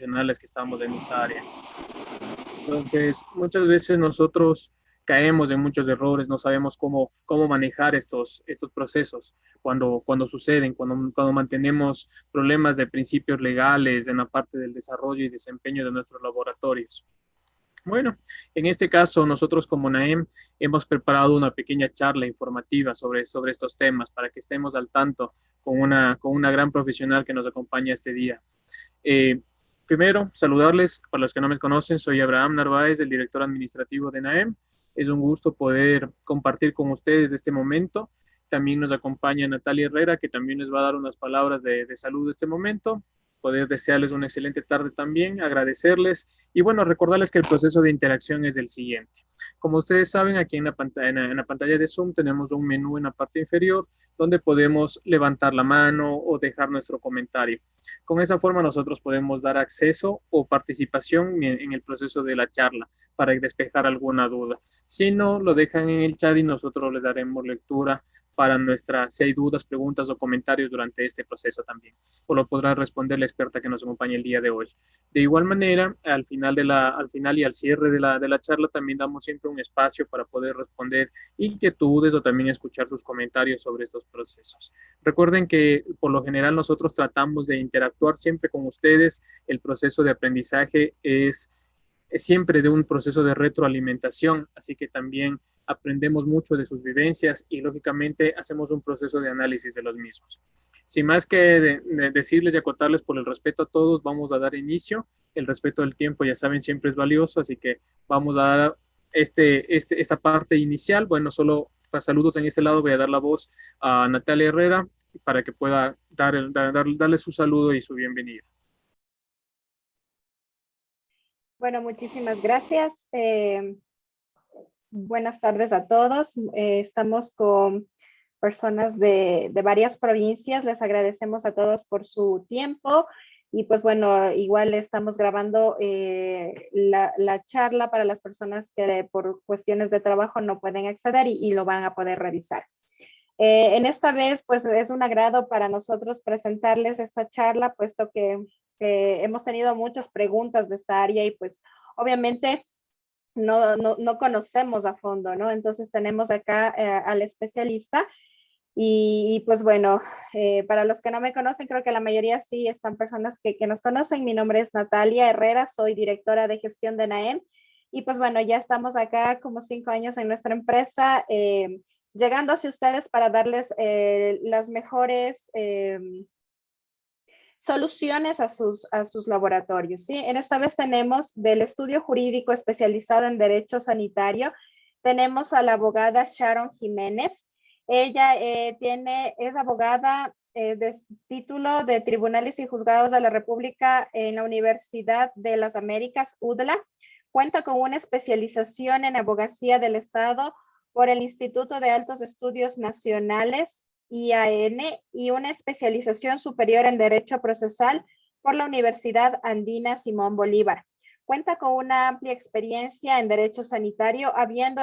profesionales que estamos en esta área. Entonces, muchas veces nosotros caemos en muchos errores, no sabemos cómo manejar estos procesos cuando suceden, cuando mantenemos problemas de principios legales en la parte del desarrollo y desempeño de nuestros laboratorios. Bueno, en este caso, nosotros como NAEM hemos preparado una pequeña charla informativa sobre estos temas para que estemos al tanto con una gran profesional que nos acompaña este día. Eh, Primero, saludarles, para los que no me conocen, soy Abraham Narváez, el director administrativo de NAEM. Es un gusto poder compartir con ustedes este momento. También nos acompaña Natalia Herrera, que también les va a dar unas palabras de salud de este momento. Poder desearles una excelente tarde también, agradecerles y bueno, recordarles que el proceso de interacción es el siguiente. Como ustedes saben, aquí en la pantalla de Zoom tenemos un menú en la parte inferior donde podemos levantar la mano o dejar nuestro comentario. Con esa forma nosotros podemos dar acceso o participación en el proceso de la charla para despejar alguna duda. Si no, lo dejan en el chat y nosotros les daremos lectura para si hay dudas, preguntas o comentarios durante este proceso también. O lo podrá responder la experta que nos acompaña el día de hoy. De igual manera, al final y al cierre de la charla también damos siempre un espacio para poder responder inquietudes o también escuchar sus comentarios sobre estos procesos. Recuerden que por lo general nosotros tratamos de interactuar siempre con ustedes. El proceso de aprendizaje es siempre de un proceso de retroalimentación, así que también aprendemos mucho de sus vivencias y lógicamente hacemos un proceso de análisis de los mismos. Sin más que decirles y acotarles por el respeto a todos, vamos a dar inicio. El respeto del tiempo, ya saben, siempre es valioso, así que vamos a dar esta parte inicial. Bueno, solo para saludos en este lado voy a dar la voz a Natalia Herrera para que pueda darle su saludo y su bienvenida. Bueno, muchísimas gracias. Buenas tardes a todos. Estamos con personas de varias provincias. Les agradecemos a todos por su tiempo. Y pues bueno, igual estamos grabando la charla para las personas que por cuestiones de trabajo no pueden acceder y lo van a poder revisar. En esta vez, pues es un agrado para nosotros presentarles esta charla, puesto que hemos tenido muchas preguntas de esta área y pues obviamente no conocemos a fondo, ¿no? Entonces tenemos acá al especialista y pues bueno, para los que no me conocen, creo que la mayoría sí están personas que nos conocen. Mi nombre es Natalia Herrera, soy directora de gestión de NAEM y pues bueno, ya estamos acá como 5 años en nuestra empresa, llegando hacia ustedes para darles las mejores soluciones a sus laboratorios. ¿Sí? En esta vez tenemos del estudio jurídico especializado en derecho sanitario, tenemos a la abogada Sharon Jiménez. Ella es abogada de título de Tribunales y Juzgados de la República en la Universidad de las Américas, UDLA. Cuenta con una especialización en abogacía del Estado por el Instituto de Altos Estudios Nacionales, IAN, y una especialización superior en Derecho Procesal por la Universidad Andina Simón Bolívar. Cuenta con una amplia experiencia en Derecho Sanitario, habiendo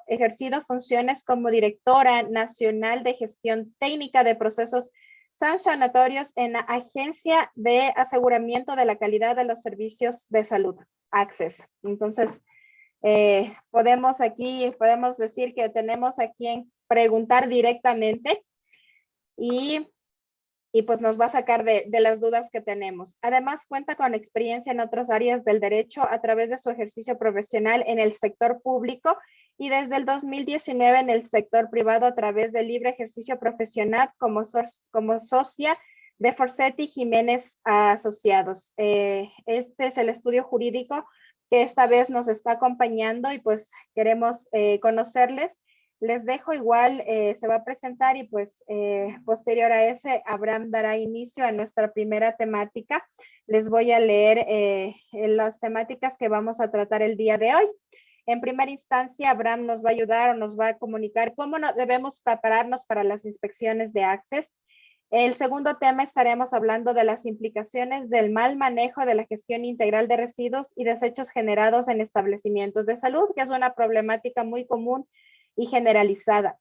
ejercido funciones como directora nacional de gestión técnica de procesos sancionatorios en la Agencia de Aseguramiento de la Calidad de los Servicios de Salud, ACCES. Entonces, podemos decir que tenemos a quien preguntar directamente y pues nos va a sacar de las dudas que tenemos. Además, cuenta con experiencia en otras áreas del derecho a través de su ejercicio profesional en el sector público y desde el 2019 en el sector privado a través del libre ejercicio profesional como socia de Forsetti Jiménez Asociados. Este es el estudio jurídico que esta vez nos está acompañando y pues queremos conocerles. Les dejo igual, se va a presentar y pues posterior a ese, Abraham dará inicio a nuestra primera temática. Les voy a leer las temáticas que vamos a tratar el día de hoy. En primera instancia, Abraham nos va a ayudar o nos va a comunicar cómo debemos prepararnos para las inspecciones de Access. El segundo tema estaremos hablando de las implicaciones del mal manejo de la gestión integral de residuos y desechos generados en establecimientos de salud, que es una problemática muy común y generalizada.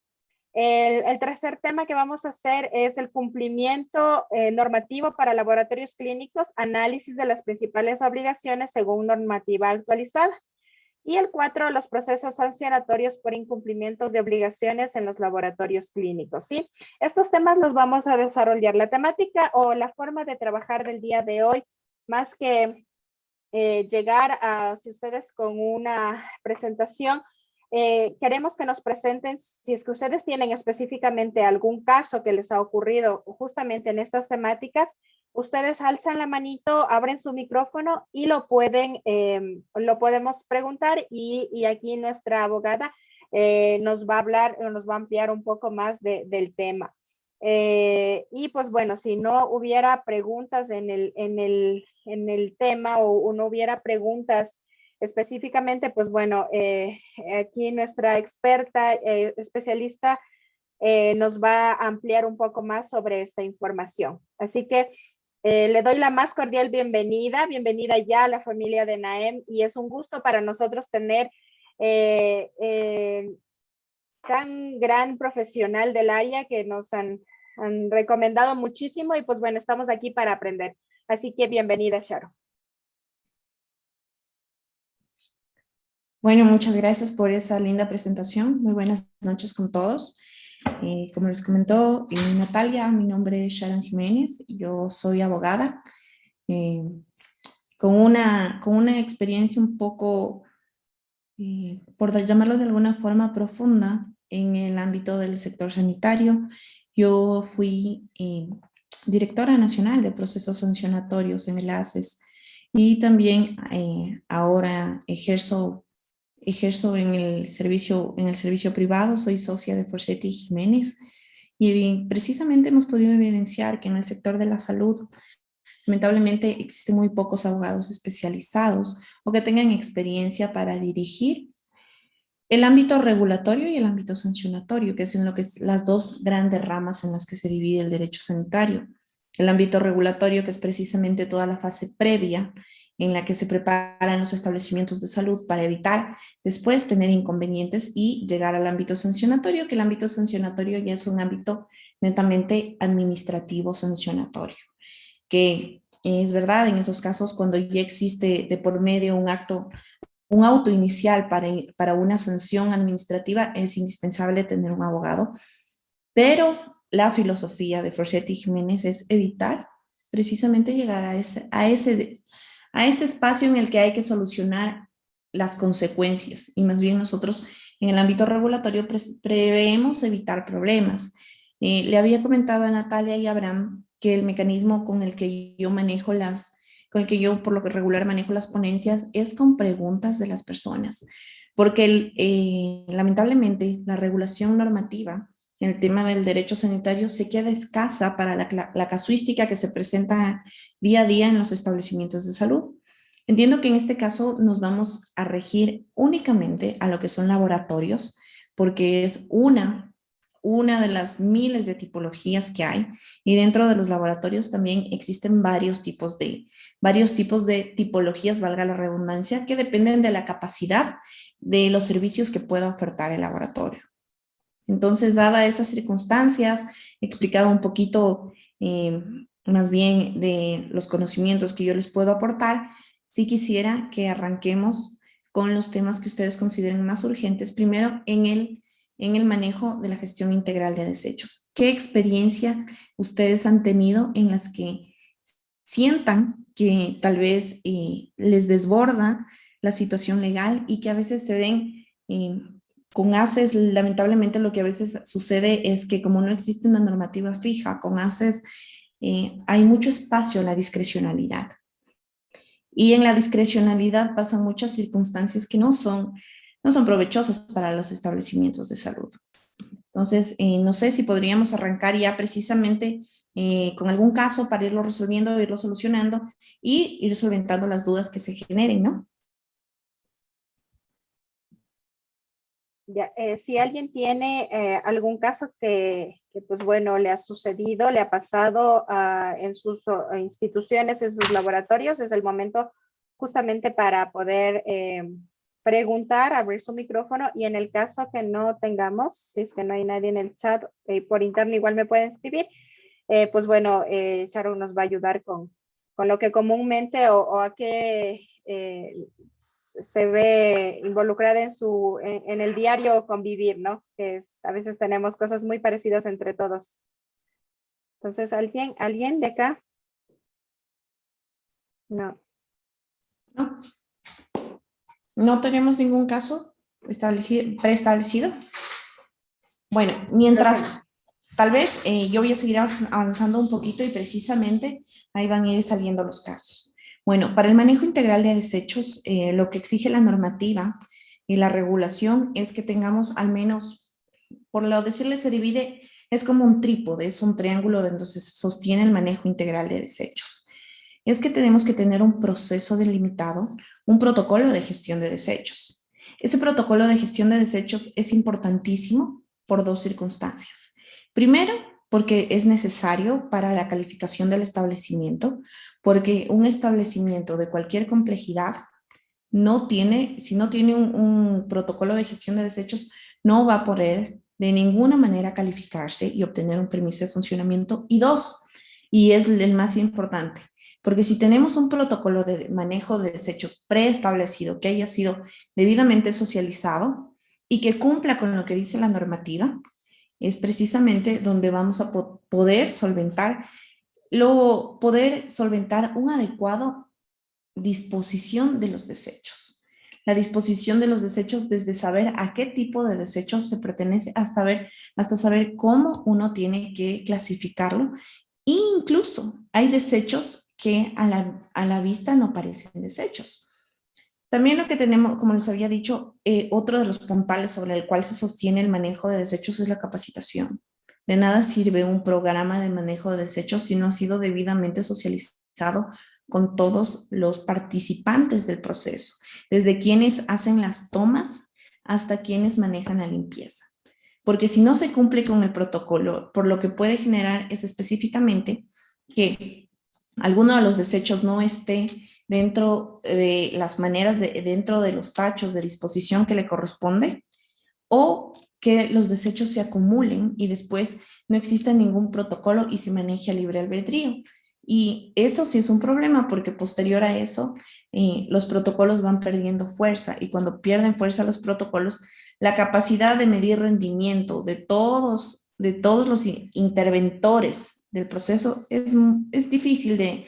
El tercer tema que vamos a hacer es el cumplimiento normativo para laboratorios clínicos, análisis de las principales obligaciones según normativa actualizada. Y el 4, los procesos sancionatorios por incumplimientos de obligaciones en los laboratorios clínicos, ¿sí? Estos temas los vamos a desarrollar. La temática o la forma de trabajar del día de hoy, más que llegar a, si ustedes con una presentación, queremos que nos presenten, si es que ustedes tienen específicamente algún caso que les ha ocurrido justamente en estas temáticas, ustedes alzan la manito, abren su micrófono y lo podemos preguntar y aquí nuestra abogada nos va a hablar, nos va a ampliar un poco más del tema. Y pues bueno, si no hubiera preguntas en el tema o no hubiera preguntas específicamente, pues bueno, aquí nuestra experta especialista nos va a ampliar un poco más sobre esta información. Así que le doy la más cordial bienvenida, bienvenida ya a la familia de Naem, y es un gusto para nosotros tener tan gran profesional del área que nos han recomendado muchísimo y pues bueno, estamos aquí para aprender. Así que bienvenida, Sharon. Bueno, muchas gracias por esa linda presentación. Muy buenas noches con todos. Como les comentó Natalia, mi nombre es Sharon Jiménez, yo soy abogada con una experiencia un poco, por llamarlo de alguna forma, profunda en el ámbito del sector sanitario. Yo fui directora nacional de procesos sancionatorios en el ACES y también ahora ejerzo en el servicio privado, soy socia de Forsetti Jiménez y precisamente hemos podido evidenciar que en el sector de la salud lamentablemente existen muy pocos abogados especializados o que tengan experiencia para dirigir el ámbito regulatorio y el ámbito sancionatorio, que es en lo que es las dos grandes ramas en las que se divide el derecho sanitario. El ámbito regulatorio, que es precisamente toda la fase previa en la que se preparan los establecimientos de salud para evitar después tener inconvenientes y llegar al ámbito sancionatorio, que el ámbito sancionatorio ya es un ámbito netamente administrativo sancionatorio, que es verdad en esos casos cuando ya existe de por medio un auto inicial para una sanción administrativa, es indispensable tener un abogado, pero la filosofía de Forsetti Jiménez es evitar precisamente llegar a ese espacio en el que hay que solucionar las consecuencias, y más bien nosotros en el ámbito regulatorio preveemos evitar problemas. Le había comentado a Natalia y a Abraham que el mecanismo con el que yo por lo regular manejo las ponencias es con preguntas de las personas, porque lamentablemente la regulación normativa en el tema del derecho sanitario se queda escasa para la casuística que se presenta día a día en los establecimientos de salud. Entiendo que en este caso nos vamos a regir únicamente a lo que son laboratorios, porque es una de las miles de tipologías que hay, y dentro de los laboratorios también existen varios tipos de tipologías, valga la redundancia, que dependen de la capacidad de los servicios que pueda ofertar el laboratorio. Entonces, dadas esas circunstancias, he explicado un poquito más bien de los conocimientos que yo les puedo aportar. Sí quisiera que arranquemos con los temas que ustedes consideren más urgentes. Primero, en el manejo de la gestión integral de desechos. ¿Qué experiencia ustedes han tenido en las que sientan que tal vez les desborda la situación legal y que a veces se ven con ACES? Lamentablemente lo que a veces sucede es que como no existe una normativa fija, con ACES hay mucho espacio a la discrecionalidad. Y en la discrecionalidad pasan muchas circunstancias que no son provechosas para los establecimientos de salud. Entonces, no sé si podríamos arrancar ya precisamente con algún caso para irlo resolviendo, irlo solucionando y ir solventando las dudas que se generen, ¿no? Ya, si alguien tiene algún caso que, pues bueno, le ha sucedido, le ha pasado en sus instituciones, en sus laboratorios, es el momento justamente para poder preguntar, abrir su micrófono y en el caso que no tengamos, si es que no hay nadie en el chat, por interno igual me pueden escribir, pues bueno, Sharon nos va a ayudar con lo que comúnmente o a qué se ve involucrada en el diario convivir, ¿no? Que es, a veces tenemos cosas muy parecidas entre todos. Entonces, ¿alguien de acá? No. No, no tenemos ningún caso preestablecido. Bueno, mientras, tal vez yo voy a seguir avanzando un poquito y precisamente ahí van a ir saliendo los casos. Bueno, para el manejo integral de desechos, lo que exige la normativa y la regulación es que tengamos al menos, por lo decirle, se divide, es como un trípode, es un triángulo donde se sostiene el manejo integral de desechos. Es que tenemos que tener un proceso delimitado, un protocolo de gestión de desechos. Ese protocolo de gestión de desechos es importantísimo por dos circunstancias. Primero, porque es necesario para la calificación del establecimiento, porque un establecimiento de cualquier complejidad si no tiene un protocolo de gestión de desechos, no va a poder de ninguna manera calificarse y obtener un permiso de funcionamiento. Y dos, y es el más importante, porque si tenemos un protocolo de manejo de desechos preestablecido, que haya sido debidamente socializado y que cumpla con lo que dice la normativa, es precisamente donde vamos a poder solventar un adecuado disposición de los desechos. La disposición de los desechos desde saber a qué tipo de desechos se pertenece hasta saber cómo uno tiene que clasificarlo. E incluso hay desechos que a la vista no parecen desechos. También lo que tenemos, como les había dicho, otro de los puntales sobre el cual se sostiene el manejo de desechos es la capacitación. De nada sirve un programa de manejo de desechos si no ha sido debidamente socializado con todos los participantes del proceso, desde quienes hacen las tomas hasta quienes manejan la limpieza. Porque si no se cumple con el protocolo, por lo que puede generar es específicamente que alguno de los desechos no esté dentro de las maneras, dentro de los tachos de disposición que le corresponde, o que los desechos se acumulen y después no exista ningún protocolo y se maneje a libre albedrío. Y eso sí es un problema porque posterior a eso los protocolos van perdiendo fuerza y cuando pierden fuerza los protocolos, la capacidad de medir rendimiento de todos los interventores del proceso es difícil de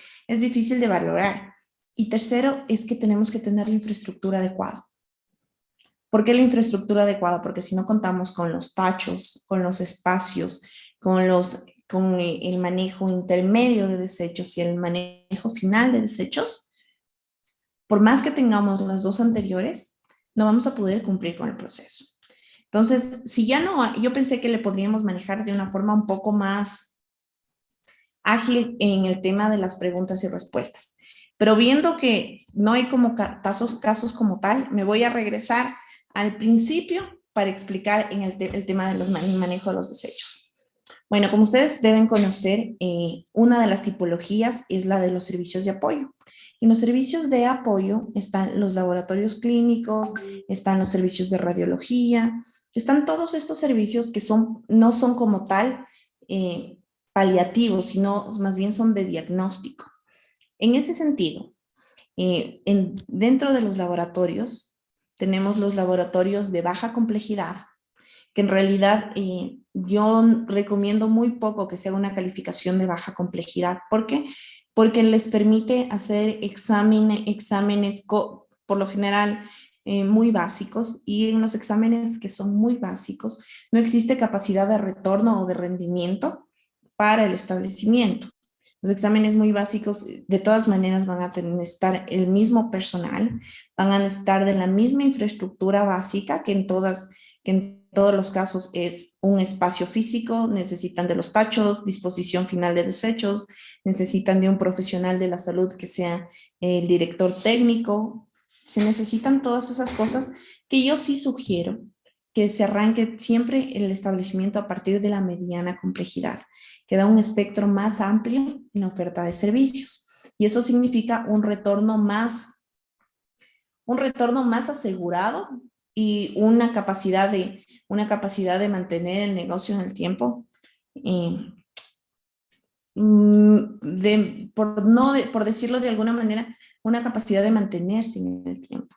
valorar. Y tercero es que tenemos que tener la infraestructura adecuada. ¿Por qué la infraestructura adecuada? Porque si no contamos con los tachos, con los espacios, con el manejo intermedio de desechos y el manejo final de desechos, por más que tengamos las dos anteriores, no vamos a poder cumplir con el proceso. Entonces, si ya no, yo pensé que le podríamos manejar de una forma un poco más ágil en el tema de las preguntas y respuestas. Pero viendo que no hay como casos como tal, me voy a regresar al principio para explicar el tema del manejo de los desechos. Bueno, como ustedes deben conocer, una de las tipologías es la de los servicios de apoyo. En los servicios de apoyo están los laboratorios clínicos, están los servicios de radiología, están todos estos servicios que no son como tal paliativos, sino más bien son de diagnóstico. En ese sentido, dentro de los laboratorios, tenemos los laboratorios de baja complejidad, que en realidad yo recomiendo muy poco que sea una calificación de baja complejidad. ¿Por qué? Porque les permite hacer exámenes por lo general muy básicos, y en los exámenes que son muy básicos no existe capacidad de retorno o de rendimiento para el establecimiento. Los exámenes muy básicos, de todas maneras, van a necesitar el mismo personal, van a necesitar de la misma infraestructura básica que en todos los casos es un espacio físico, necesitan de los tachos, disposición final de desechos, necesitan de un profesional de la salud que sea el director técnico, se necesitan todas esas cosas que yo sí sugiero que se arranque siempre el establecimiento a partir de la mediana complejidad, que da un espectro más amplio en la oferta de servicios. Y eso significa un retorno más un retorno más asegurado y una capacidad de mantener el negocio en el tiempo. Por decirlo de alguna manera, una capacidad de mantenerse en el tiempo.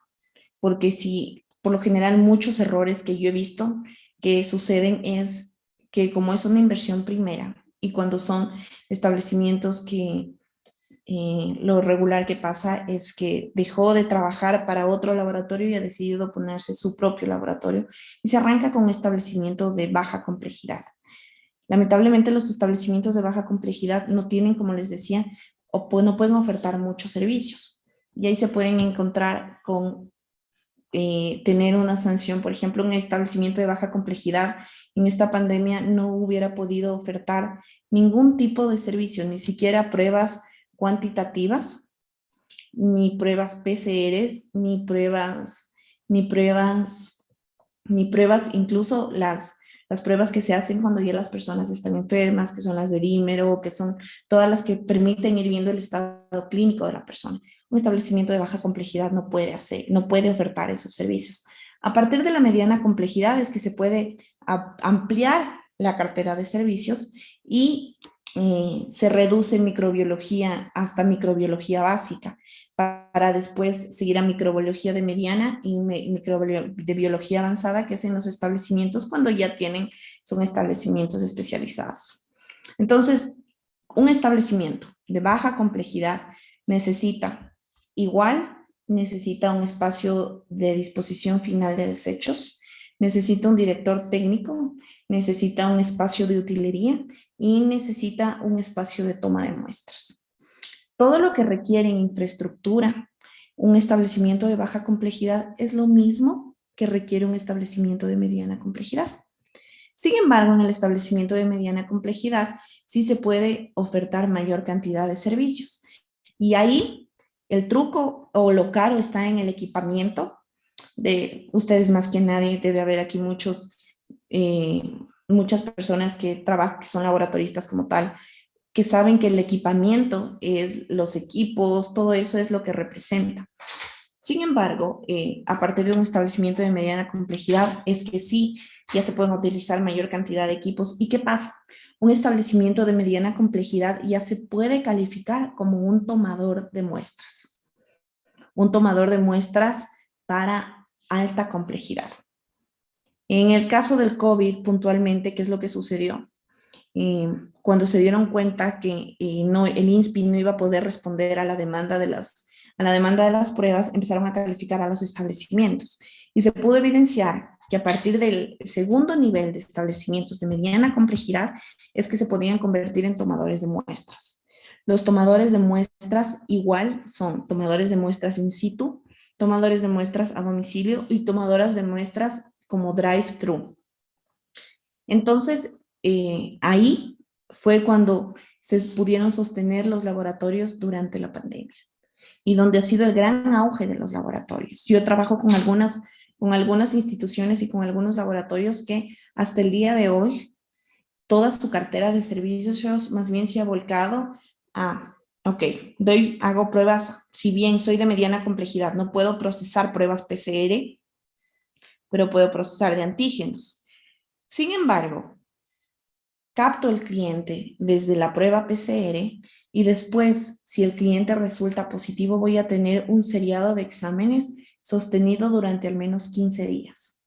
Porque si, por lo general, muchos errores que yo he visto que suceden es que como es una inversión primera y cuando son establecimientos que lo regular que pasa es que dejó de trabajar para otro laboratorio y ha decidido ponerse su propio laboratorio y se arranca con un establecimiento de baja complejidad. Lamentablemente los establecimientos de baja complejidad no tienen, como les decía, no pueden ofertar muchos servicios. Y ahí se pueden encontrar con tener una sanción. Por ejemplo, un establecimiento de baja complejidad en esta pandemia no hubiera podido ofertar ningún tipo de servicio, ni siquiera pruebas cuantitativas, ni pruebas PCRs, ni pruebas, incluso las pruebas que se hacen cuando ya las personas están enfermas, que son las de dímero, que son todas las que permiten ir viendo el estado clínico de la persona. Un establecimiento de baja complejidad no puede ofertar esos servicios. A partir de la mediana complejidad es que se puede ampliar la cartera de servicios y se reduce microbiología hasta microbiología básica, para después seguir a microbiología de mediana y de biología avanzada, que es en los establecimientos cuando ya son establecimientos especializados. Entonces, un establecimiento de baja complejidad necesita un espacio de disposición final de desechos, necesita un director técnico, necesita un espacio de utilería y necesita un espacio de toma de muestras. Todo lo que requiere en infraestructura, un establecimiento de baja complejidad es lo mismo que requiere un establecimiento de mediana complejidad. Sin embargo, en el establecimiento de mediana complejidad sí se puede ofertar mayor cantidad de servicios. Y ahí el truco o lo caro está en el equipamiento. Ustedes más que nadie, debe haber aquí muchas personas que son laboratoristas como tal, que saben que el equipamiento es los equipos, todo eso es lo que representa. Sin embargo, a partir de un establecimiento de mediana complejidad es que sí, ya se pueden utilizar mayor cantidad de equipos. ¿Y qué pasa? Un establecimiento de mediana complejidad ya se puede calificar como un tomador de muestras. Un tomador de muestras para alta complejidad. En el caso del COVID, puntualmente, ¿qué es lo que sucedió? Cuando se dieron cuenta que el INSPI no iba a poder responder a la demanda de las pruebas, empezaron a calificar a los establecimientos. Y se pudo evidenciar que a partir del segundo nivel de establecimientos de mediana complejidad es que se podían convertir en tomadores de muestras. Los tomadores de muestras igual son tomadores de muestras in situ, tomadores de muestras a domicilio y tomadoras de muestras como drive-thru. Entonces, ahí fue cuando se pudieron sostener los laboratorios durante la pandemia y donde ha sido el gran auge de los laboratorios. Yo trabajo con algunas instituciones y con algunos laboratorios que hasta el día de hoy toda su cartera de servicios más bien se ha volcado a, hago pruebas, si bien soy de mediana complejidad, no puedo procesar pruebas PCR, pero puedo procesar de antígenos. Sin embargo, capto el cliente desde la prueba PCR y después, si el cliente resulta positivo, voy a tener un seriado de exámenes sostenido durante al menos 15 días.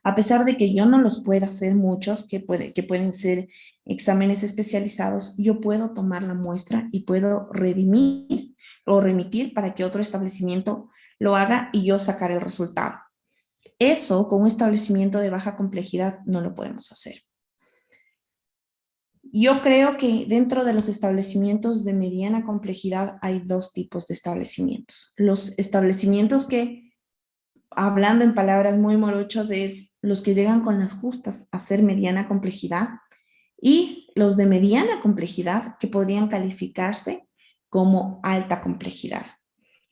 A pesar de que yo no los pueda hacer muchos, que pueden ser exámenes especializados, yo puedo tomar la muestra y puedo redimir o remitir para que otro establecimiento lo haga y yo sacar el resultado. Eso con un establecimiento de baja complejidad no lo podemos hacer. Yo creo que dentro de los establecimientos de mediana complejidad hay dos tipos de establecimientos. Los establecimientos que, hablando en palabras muy morochas, es los que llegan con las justas a ser mediana complejidad y los de mediana complejidad que podrían calificarse como alta complejidad.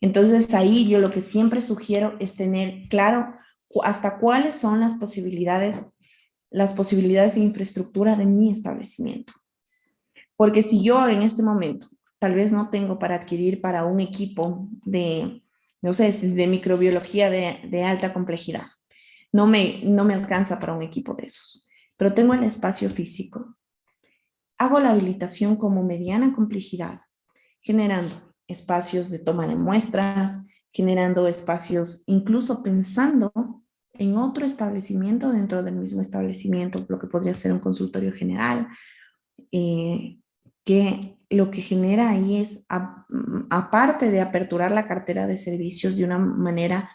Entonces ahí yo lo que siempre sugiero es tener claro hasta cuáles son las posibilidades de infraestructura de mi establecimiento. Porque si yo en este momento tal vez no tengo para adquirir para un equipo de no sé, de microbiología de alta complejidad. No me alcanza para un equipo de esos. Pero tengo el espacio físico. Hago la habilitación como mediana complejidad, generando espacios de toma de muestras, generando espacios, incluso pensando en otro establecimiento dentro del mismo establecimiento, lo que podría ser un consultorio general, que lo que genera ahí es, aparte de aperturar la cartera de servicios de una manera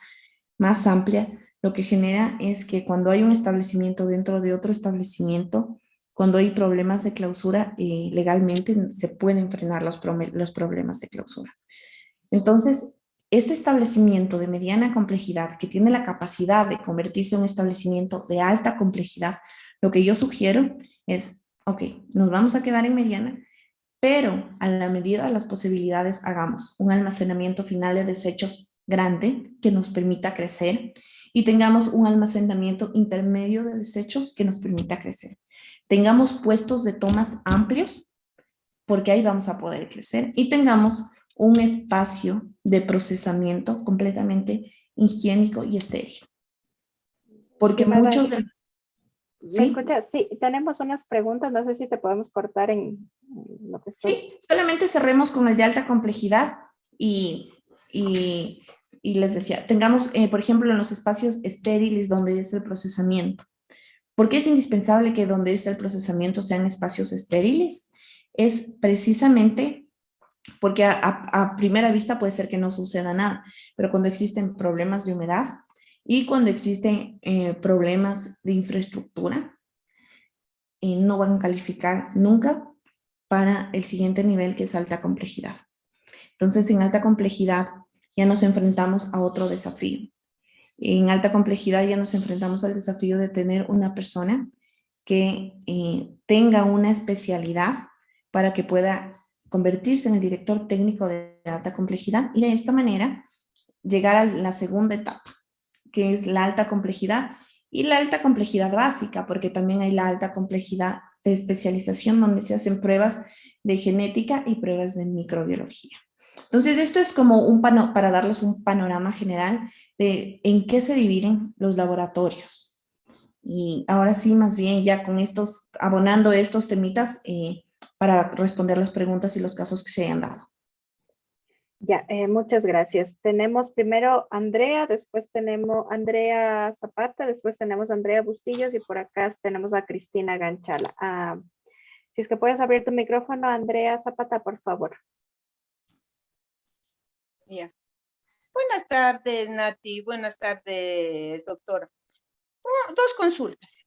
más amplia, lo que genera es que cuando hay un establecimiento dentro de otro establecimiento, cuando hay problemas de clausura, legalmente se pueden frenar los problemas de clausura. Entonces, este establecimiento de mediana complejidad que tiene la capacidad de convertirse en un establecimiento de alta complejidad, lo que yo sugiero es, ok, nos vamos a quedar en mediana, pero a la medida de las posibilidades hagamos un almacenamiento final de desechos grande que nos permita crecer y tengamos un almacenamiento intermedio de desechos que nos permita crecer. Tengamos puestos de tomas amplios porque ahí vamos a poder crecer y tengamos un espacio de procesamiento completamente higiénico y estéril. Porque muchos de... ¿Me escuchas? Sí, tenemos unas preguntas, no sé si te podemos cortar en lo que estás... Sí, solamente cerremos con el de alta complejidad y les decía, tengamos, por ejemplo, en los espacios estériles donde es el procesamiento. ¿Por qué es indispensable que donde es el procesamiento sean espacios estériles? Es precisamente porque a primera vista puede ser que no suceda nada, pero cuando existen problemas de humedad y cuando existen problemas de infraestructura, no van a calificar nunca para el siguiente nivel, que es alta complejidad. Entonces, en alta complejidad ya nos enfrentamos a otro desafío. En alta complejidad ya nos enfrentamos al desafío de tener una persona que tenga una especialidad para que pueda convertirse en el director técnico de alta complejidad y de esta manera llegar a la segunda etapa, que es la alta complejidad y la alta complejidad básica, porque también hay la alta complejidad de especialización donde se hacen pruebas de genética y pruebas de microbiología. Entonces, esto es como para darles un panorama general de en qué se dividen los laboratorios. Y ahora sí, más bien, ya con estos, abonando estos temitas para responder las preguntas y los casos que se hayan dado. Ya, muchas gracias. Tenemos primero Andrea, después tenemos Andrea Zapata, después tenemos Andrea Bustillos y por acá tenemos a Cristina Ganchala. Si es que puedes abrir tu micrófono, Andrea Zapata, por favor. Ya. Buenas tardes, Nati. Buenas tardes, doctora. Dos consultas.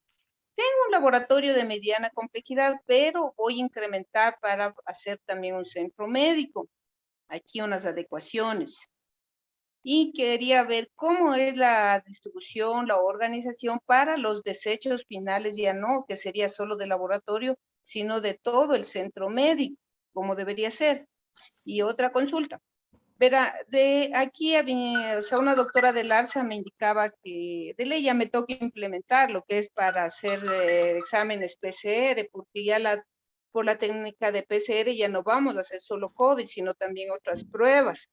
Tengo un laboratorio de mediana complejidad, pero voy a incrementar para hacer también un centro médico. Aquí unas adecuaciones. Y quería ver cómo es la distribución, la organización para los desechos finales, ya no, que sería solo de laboratorio, sino de todo el centro médico, como debería ser. Y otra consulta. Verá, de aquí, o sea, una doctora del ARSA me indicaba que de ley ya me toca implementar lo que es para hacer exámenes PCR, porque ya por la técnica de PCR ya no vamos a hacer solo COVID, sino también otras pruebas.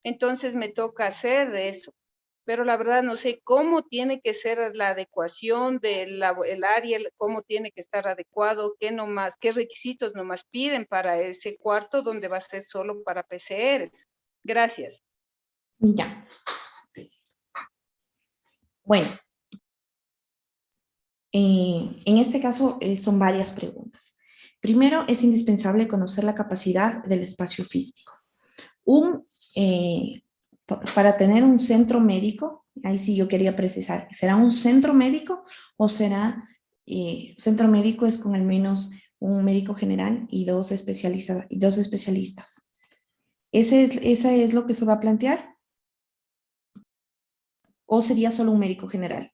Entonces me toca hacer eso. Pero la verdad no sé cómo tiene que ser la adecuación del área, cómo tiene que estar adecuado, qué requisitos nomás piden para ese cuarto donde va a ser solo para PCRs. Gracias. Ya. Bueno, en este caso son varias preguntas. Primero, es indispensable conocer la capacidad del espacio físico. Para tener un centro médico, ahí sí yo quería precisar, ¿será un centro médico o será centro médico es con al menos un médico general y dos especialistas? ¿Esa es lo que se va a plantear? ¿O sería solo un médico general?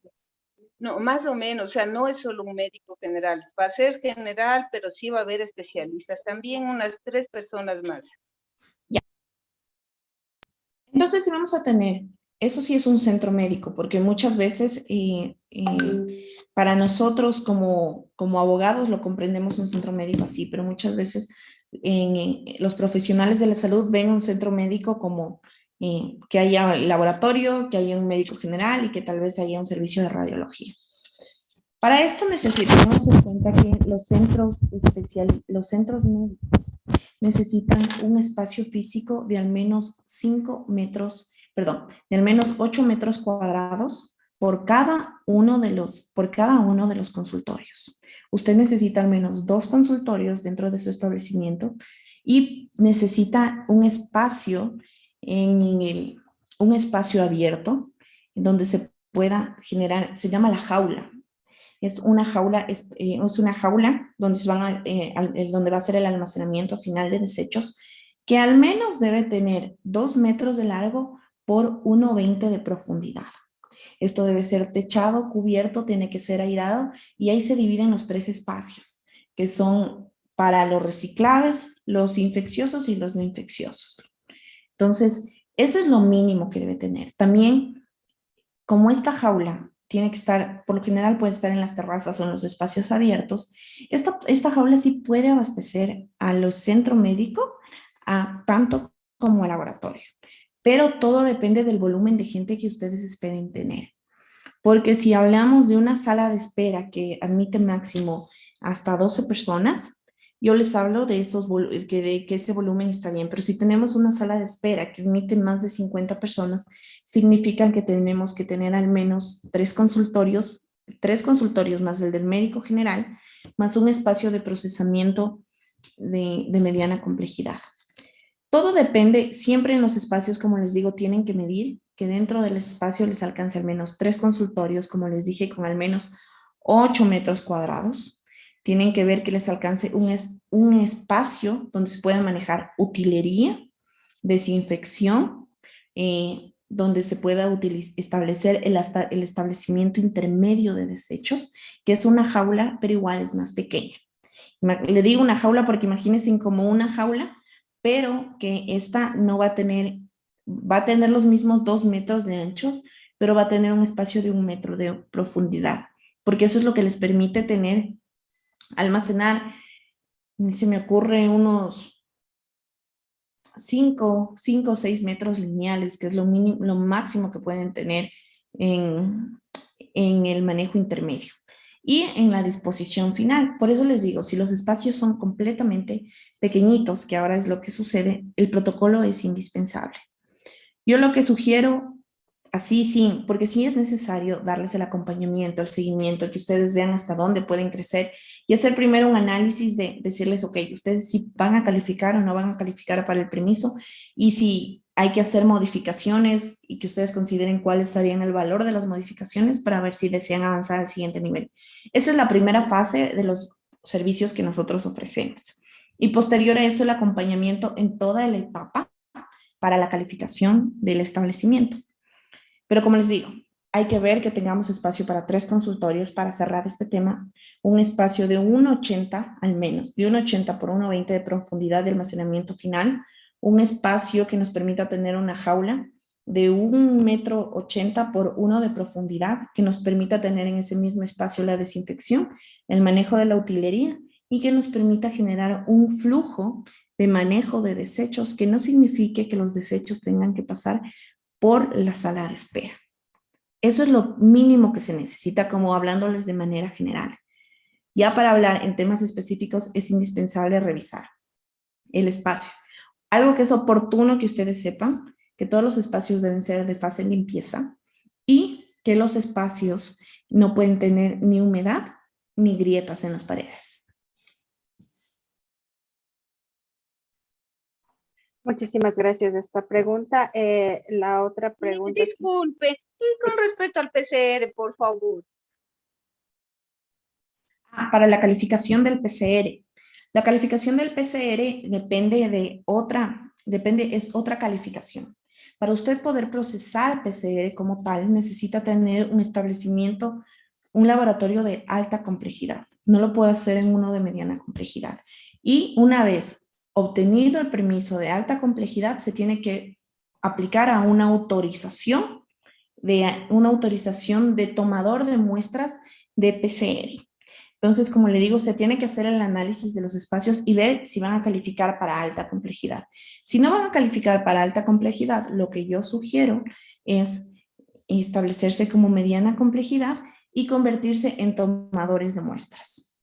No, más o menos, o sea, no es solo un médico general, va a ser general, pero sí va a haber especialistas, también unas 3 personas más. Ya. Entonces, si vamos a tener, eso sí es un centro médico, porque muchas veces para nosotros como abogados lo comprendemos un centro médico así, pero muchas veces los profesionales de la salud ven un centro médico como que haya laboratorio, que haya un médico general y que tal vez haya un servicio de radiología. Para esto necesitamos en cuenta que los centros médicos necesitan un espacio físico de al menos 8 metros cuadrados por cada uno de los consultorios. Usted necesita al menos 2 consultorios dentro de su establecimiento y necesita un espacio abierto donde se pueda generar, se llama la jaula. Es una jaula donde, donde va a ser el almacenamiento final de desechos, que al menos debe tener 2 metros de largo por 1,20 de profundidad. Esto debe ser techado, cubierto, tiene que ser airado, y ahí se dividen los 3 espacios, que son para los reciclables, los infecciosos y los no infecciosos. Entonces, eso es lo mínimo que debe tener. También, como esta jaula tiene que estar, por lo general puede estar en las terrazas o en los espacios abiertos, esta jaula sí puede abastecer a los centros médicos, tanto como al laboratorio. Pero todo depende del volumen de gente que ustedes esperen tener. Porque si hablamos de una sala de espera que admite máximo hasta 12 personas, yo les hablo de que ese volumen está bien, pero si tenemos una sala de espera que admite más de 50 personas, significa que tenemos que tener al menos 3 consultorios más el del médico general, más un espacio de procesamiento de mediana complejidad. Todo depende, siempre en los espacios, como les digo, tienen que medir que dentro del espacio les alcance al menos 3 consultorios, como les dije, con al menos 8 metros cuadrados. Tienen que ver que les alcance un espacio donde se pueda manejar utilería, desinfección, donde se pueda establecer el establecimiento intermedio de desechos, que es una jaula, pero igual es más pequeña. Le digo una jaula porque imagínense como una jaula, pero que esta no va a tener los mismos 2 metros de ancho, pero va a tener un espacio de 1 metro de profundidad, porque eso es lo que les permite almacenar, se me ocurre, unos 5 o 6 metros lineales, que es lo máximo que pueden tener en el manejo intermedio y en la disposición final. Por eso les digo, si los espacios son completamente pequeñitos, que ahora es lo que sucede, el protocolo es indispensable. Yo lo que sugiero, así sí, porque sí es necesario darles el acompañamiento, el seguimiento, que ustedes vean hasta dónde pueden crecer y hacer primero un análisis de decirles, ok, ustedes sí van a calificar o no van a calificar para el permiso, y si hay que hacer modificaciones y que ustedes consideren cuáles serían el valor de las modificaciones para ver si desean avanzar al siguiente nivel. Esa es la primera fase de los servicios que nosotros ofrecemos. Y posterior a eso, el acompañamiento en toda la etapa para la calificación del establecimiento. Pero como les digo, hay que ver que tengamos espacio para 3 consultorios para cerrar este tema, un espacio de 1,80 al menos, de 1,80 por 1,20 de profundidad de almacenamiento final, un espacio que nos permita tener una jaula de 1,80 metro por 1 de profundidad, que nos permita tener en ese mismo espacio la desinfección, el manejo de la utilería y que nos permita generar un flujo de manejo de desechos que no signifique que los desechos tengan que pasar por la sala de espera. Eso es lo mínimo que se necesita, como hablándoles de manera general. Ya para hablar en temas específicos es indispensable revisar el espacio. Algo que es oportuno que ustedes sepan, que todos los espacios deben ser de fase de limpieza y que los espacios no pueden tener ni humedad ni grietas en las paredes. Muchísimas gracias de esta pregunta. La otra pregunta... Disculpe, y con respecto al PCR, por favor. Para la calificación del PCR. La calificación del PCR es otra calificación. Para usted poder procesar PCR como tal, necesita tener un establecimiento, un laboratorio de alta complejidad. No lo puede hacer en uno de mediana complejidad. Y una vez obtenido el permiso de alta complejidad, se tiene que aplicar a una autorización de tomador de muestras de PCR. Entonces, como le digo, se tiene que hacer el análisis de los espacios y ver si van a calificar para alta complejidad. Si no van a calificar para alta complejidad, lo que yo sugiero es establecerse como mediana complejidad y convertirse en tomadores de muestras.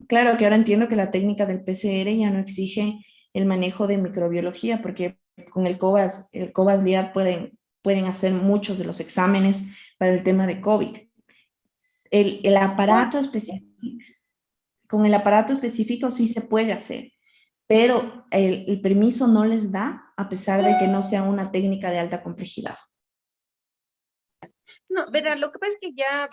Claro que ahora entiendo que la técnica del PCR ya no exige el manejo de microbiología, porque con el COBAS-LIAD pueden hacer muchos de los exámenes para el tema de COVID. El aparato específico, con el aparato específico sí se puede hacer, pero el permiso no les da a pesar de que no sea una técnica de alta complejidad. No, verá, lo que pasa es que ya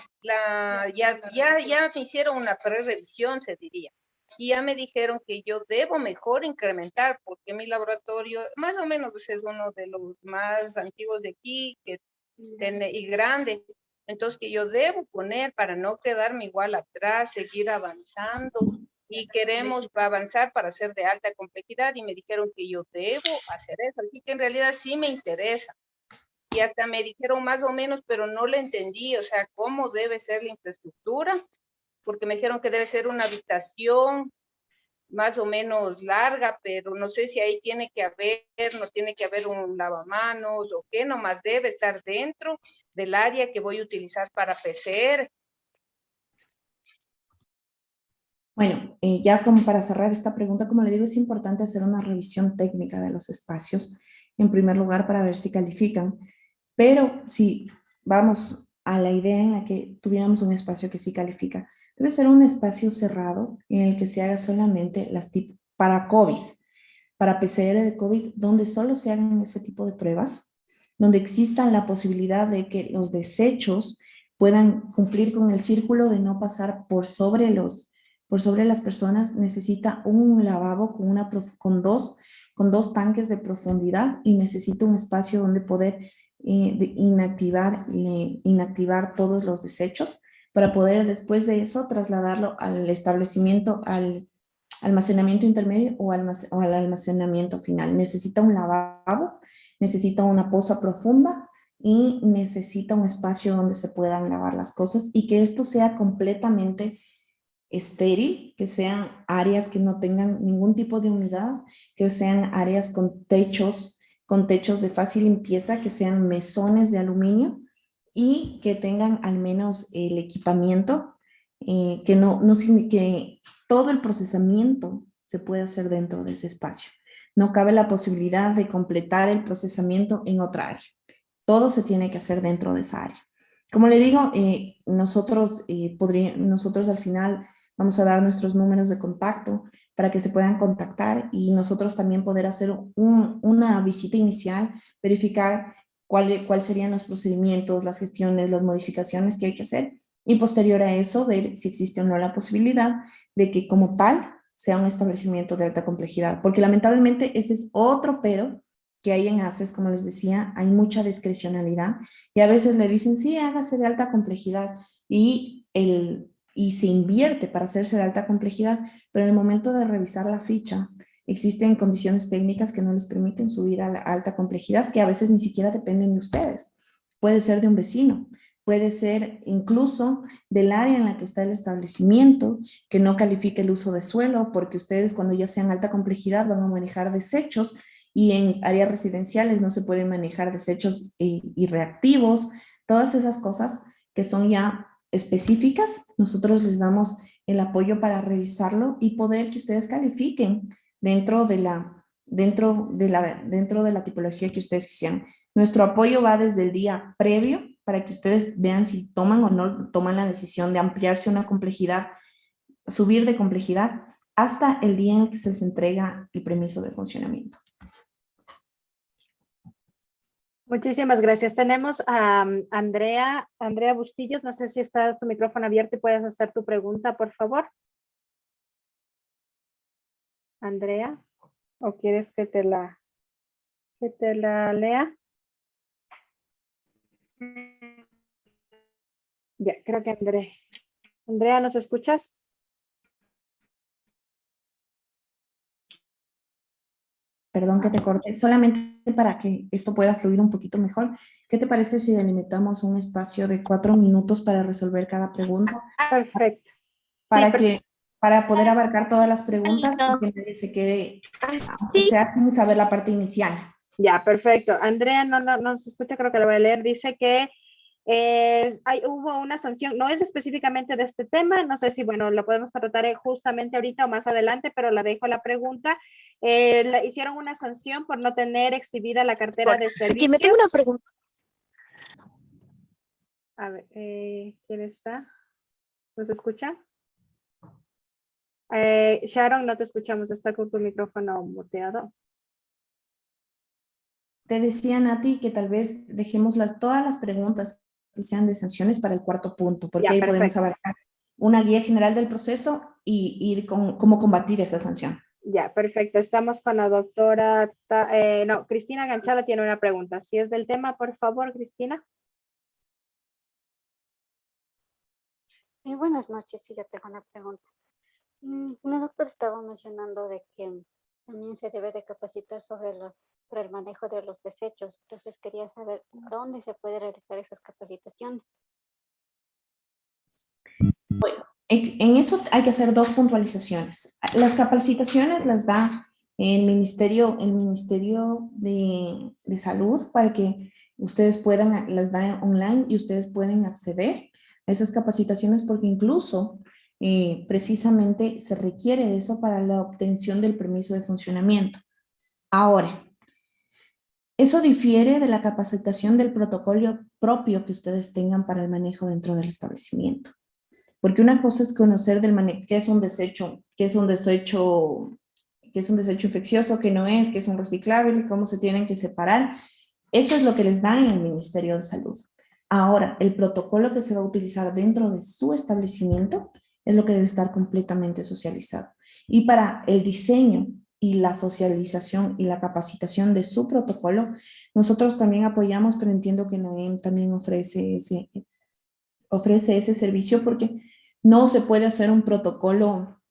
me hicieron una pre-revisión, se diría. Y ya me dijeron que yo debo mejor incrementar, porque mi laboratorio, más o menos, es uno de los más antiguos de aquí y grande. Entonces, que yo debo poner para no quedarme igual atrás, seguir avanzando. Y queremos avanzar para ser de alta complejidad. Y me dijeron que yo debo hacer eso. Así que en realidad sí me interesa. Y hasta me dijeron más o menos, pero no le entendí, o sea, cómo debe ser la infraestructura, porque me dijeron que debe ser una habitación más o menos larga, pero no sé si ahí tiene que haber, no tiene que haber un lavamanos o qué, nomás debe estar dentro del área que voy a utilizar para PCR. Bueno, ya como para cerrar esta pregunta, como le digo, es importante hacer una revisión técnica de los espacios, en primer lugar, para ver si califican. Pero si vamos a la idea en la que tuviéramos un espacio que sí califica, debe ser un espacio cerrado en el que se haga solamente las tipos para COVID, para PCR de COVID, donde solo se hagan ese tipo de pruebas, donde exista la posibilidad de que los desechos puedan cumplir con el círculo de no pasar por sobre las personas. Necesita un lavabo con dos tanques de profundidad y necesita un espacio donde poder inactivar todos los desechos para poder después de eso trasladarlo al establecimiento, al almacenamiento intermedio o al almacenamiento final. Necesita un lavabo, necesita una poza profunda y necesita un espacio donde se puedan lavar las cosas y que esto sea completamente estéril, que sean áreas que no tengan ningún tipo de humedad, que sean áreas con techos de fácil limpieza, que sean mesones de aluminio y que tengan al menos el equipamiento, que todo el procesamiento se puede hacer dentro de ese espacio. No cabe la posibilidad de completar el procesamiento en otra área. Todo se tiene que hacer dentro de esa área. Como le digo, nosotros al final vamos a dar nuestros números de contacto para que se puedan contactar y nosotros también poder hacer una visita inicial, verificar cuáles serían los procedimientos, las gestiones, las modificaciones que hay que hacer y posterior a eso ver si existe o no la posibilidad de que como tal sea un establecimiento de alta complejidad, porque lamentablemente ese es otro pero que hay en ACES, como les decía, hay mucha discrecionalidad y a veces le dicen, sí, hágase de alta complejidad y se invierte para hacerse de alta complejidad, pero en el momento de revisar la ficha existen condiciones técnicas que no les permiten subir a la alta complejidad, que a veces ni siquiera dependen de ustedes. Puede ser de un vecino, puede ser incluso del área en la que está el establecimiento, que no califique el uso de suelo, porque ustedes cuando ya sean alta complejidad van a manejar desechos y en áreas residenciales no se pueden manejar desechos y reactivos, todas esas cosas que son ya específicas, nosotros les damos el apoyo para revisarlo y poder que ustedes califiquen dentro de la tipología que ustedes quisieran. Nuestro apoyo va desde el día previo para que ustedes vean si toman o no toman la decisión de ampliarse una complejidad, subir de complejidad, hasta el día en que se les entrega el permiso de funcionamiento. Muchísimas gracias. Tenemos a Andrea Bustillos. No sé si está tu micrófono abierto y puedes hacer tu pregunta, por favor. Andrea, ¿o quieres que te la lea? Ya, creo que Andrea, ¿nos escuchas? Perdón que te corte, solamente para que esto pueda fluir un poquito mejor. ¿Qué te parece si delimitamos un espacio de 4 minutos para resolver cada pregunta? Perfecto. para poder abarcar todas las preguntas y que nadie se quede sin saber la parte inicial. Ya, perfecto. Andrea no se escucha, creo que lo voy a leer. Dice que hubo una sanción, no es específicamente de este tema, no sé si, bueno, lo podemos tratar justamente ahorita o más adelante, pero la dejo la pregunta. Hicieron una sanción por no tener exhibida la cartera de servicios. Aquí me tengo una pregunta. A ver, ¿quién está? ¿Nos escucha? Sharon, no te escuchamos, está con tu micrófono muteado. Te decía, Nati, que tal vez dejemos todas las preguntas que sean de sanciones para el cuarto punto, porque ahí podemos abarcar una guía general del proceso y cómo combatir esa sanción. Ya, perfecto. Estamos con la doctora, Cristina Ganchada tiene una pregunta. Si es del tema, por favor, Cristina. Buenas noches, sí, yo tengo una pregunta. La doctora estaba mencionando de que también se debe de capacitar sobre el manejo de los desechos. Entonces quería saber dónde se puede realizar esas capacitaciones. Bueno, en eso hay que hacer dos puntualizaciones. Las capacitaciones las da el Ministerio de Salud para que ustedes las da online y ustedes pueden acceder a esas capacitaciones porque incluso precisamente se requiere de eso para la obtención del permiso de funcionamiento. Ahora, eso difiere de la capacitación del protocolo propio que ustedes tengan para el manejo dentro del establecimiento. Porque una cosa es conocer qué es un desecho infeccioso, qué no es, qué es un reciclable, cómo se tienen que separar. Eso es lo que les da en el Ministerio de Salud. Ahora, el protocolo que se va a utilizar dentro de su establecimiento es lo que debe estar completamente socializado. Y para el diseño y la socialización y la capacitación de su protocolo, nosotros también apoyamos, pero entiendo que NAEM también ofrece ese servicio porque no se puede hacer un protocolo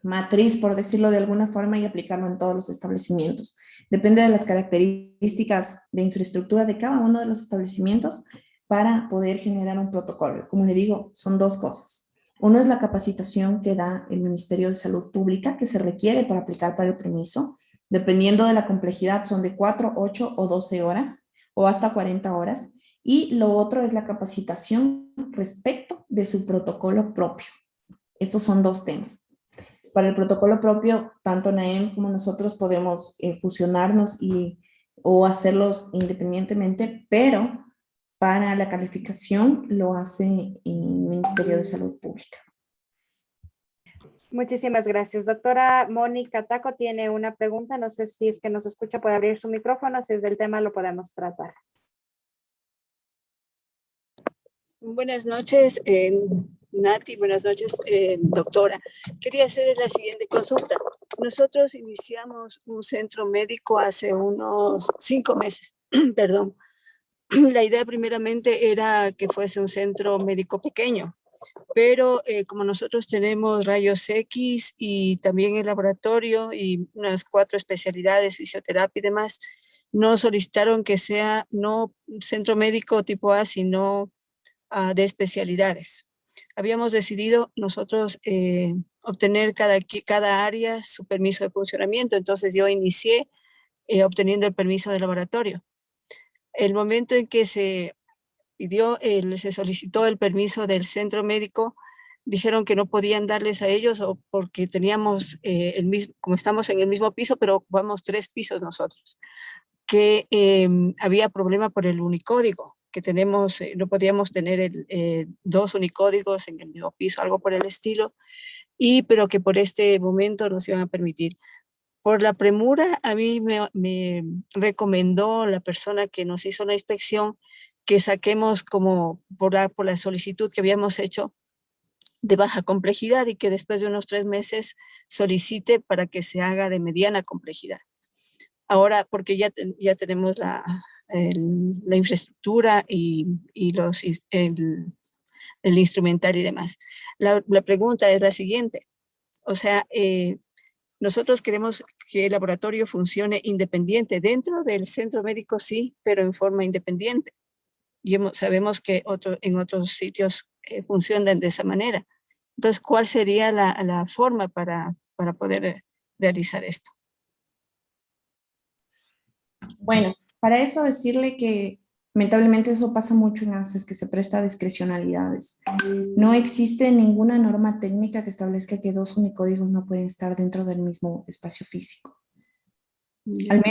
matriz, por decirlo de alguna forma, y aplicarlo en todos los establecimientos. Depende de las características de infraestructura de cada uno de los establecimientos para poder generar un protocolo. Como le digo, son dos cosas. Uno es la capacitación que da el Ministerio de Salud Pública, que se requiere para aplicar para el permiso. Dependiendo de la complejidad, son de 4, 8 o 12 horas, o hasta 40 horas. Y lo otro es la capacitación respecto de su protocolo propio. Estos son dos temas. Para el protocolo propio, tanto NAEM como nosotros podemos fusionarnos o hacerlos independientemente, pero para la calificación lo hace el Ministerio de Salud Pública. Muchísimas gracias. Doctora Mónica Taco tiene una pregunta. No sé si es que nos escucha, puede abrir su micrófono. Si es del tema, lo podemos tratar. Buenas noches, Nati, buenas noches, doctora. Quería hacer la siguiente consulta. Nosotros iniciamos un centro médico hace unos 5 meses, perdón. La idea primeramente era que fuese un centro médico pequeño, pero como nosotros tenemos rayos X y también el laboratorio y unas 4 especialidades, fisioterapia y demás, nos solicitaron que sea no un centro médico tipo A, sino de especialidades. Habíamos decidido nosotros obtener cada área su permiso de funcionamiento, entonces yo inicié obteniendo el permiso de laboratorio. El momento en que se solicitó el permiso del centro médico, dijeron que no podían darles a ellos porque teníamos como estamos en el mismo piso, pero vamos 3 pisos nosotros, que había problema por el unicódigo, que tenemos, no podíamos tener 2 unicódigos en el mismo piso, algo por el estilo, pero que por este momento nos iban a permitir. Por la premura, a mí me recomendó la persona que nos hizo la inspección que saquemos como por la solicitud que habíamos hecho de baja complejidad y que después de unos 3 meses solicite para que se haga de mediana complejidad. Ahora, porque ya tenemos la infraestructura y el instrumentario y demás. La pregunta es la siguiente. O sea, nosotros queremos que el laboratorio funcione independiente. Dentro del centro médico sí, pero en forma independiente. Y sabemos que en otros sitios funcionan de esa manera. Entonces, ¿cuál sería la forma para poder realizar esto? Bueno, para eso decirle que lamentablemente eso pasa mucho en ANSES, que se presta a discrecionalidades. No existe ninguna norma técnica que establezca que dos unicódigos no pueden estar dentro del mismo espacio físico. Al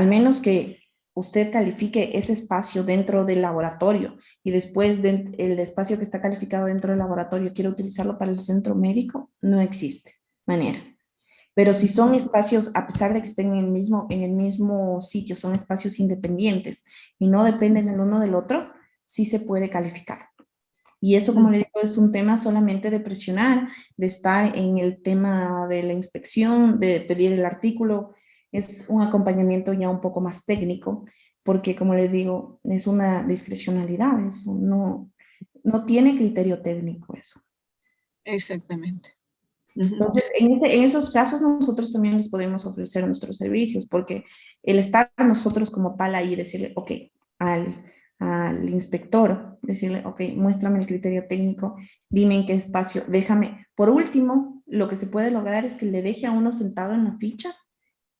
menos que usted califique ese espacio dentro del laboratorio y después el espacio que está calificado dentro del laboratorio quiere utilizarlo para el centro médico, no existe manera. Pero si son espacios, a pesar de que estén en el mismo sitio, son espacios independientes y no dependen el uno del otro, sí se puede calificar. Y eso, como le digo, es un tema solamente de presionar, de estar en el tema de la inspección, de pedir el artículo. Es un acompañamiento ya un poco más técnico, porque como les digo, es una discrecionalidad, eso no tiene criterio técnico eso. Exactamente. Entonces, en esos casos nosotros también les podemos ofrecer nuestros servicios, porque el estar nosotros como tal ahí, decirle, ok, al inspector, decirle, ok, muéstrame el criterio técnico, dime en qué espacio, déjame. Por último, lo que se puede lograr es que le deje a uno sentado en la ficha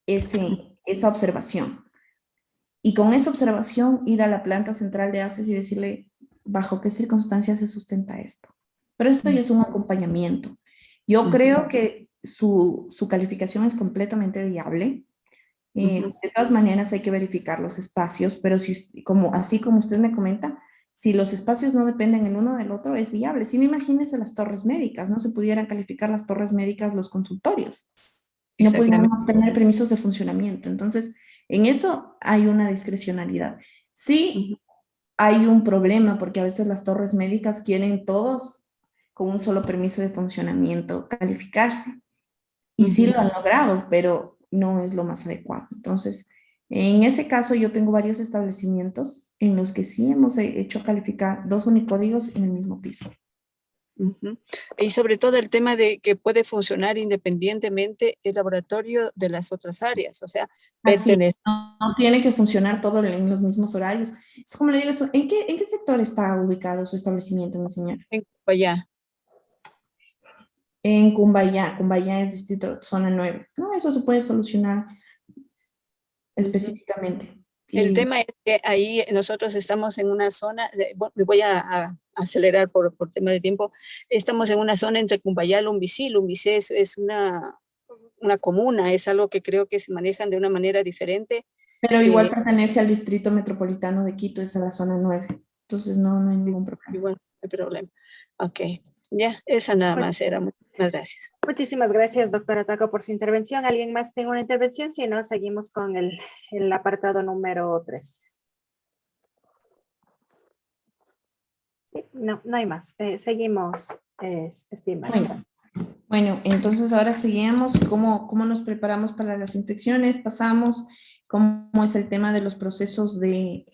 esa observación. Y con esa observación ir a la planta central de ACES y decirle, ¿bajo qué circunstancias se sustenta esto? Pero esto ya es un acompañamiento. Yo creo que su calificación es completamente viable. De todas maneras hay que verificar los espacios, pero así como usted me comenta, si los espacios no dependen el uno del otro, es viable. Si no, imagínese las torres médicas, no se pudieran calificar las torres médicas, los consultorios. No pudieran tener permisos de funcionamiento. Entonces, en eso hay una discrecionalidad. Sí, hay un problema porque a veces las torres médicas quieren todos con un solo permiso de funcionamiento calificarse. Y sí lo han logrado, pero no es lo más adecuado. Entonces, en ese caso yo tengo varios establecimientos en los que sí hemos hecho calificar dos unicódigos en el mismo piso. Y sobre todo el tema de que puede funcionar independientemente el laboratorio de las otras áreas, o sea, pertenece. No tiene que funcionar todo en los mismos horarios. Es como le digo, ¿en qué sector está ubicado su establecimiento, mi señora? En Cumbayá. En Cumbayá. Cumbayá es distrito zona 9. No, eso se puede solucionar específicamente. El tema es que ahí nosotros estamos en una zona, me voy a acelerar por tema de tiempo, estamos en una zona entre Cumbayá y Lumbicí. Lumbicí es una comuna, es algo que creo que se manejan de una manera diferente. Pero igual pertenece al distrito metropolitano de Quito, es a la zona 9. Entonces no hay ningún problema. Igual, no hay problema. Ok, ya, esa nada más era. Muchas gracias. Muchísimas gracias, doctora Taco, por su intervención. ¿Alguien más tiene una intervención? Si no, seguimos con el apartado número 3. Sí, no hay más. Seguimos, estimada. Bueno, entonces ahora seguimos cómo nos preparamos para las inspecciones, pasamos cómo es el tema de los procesos de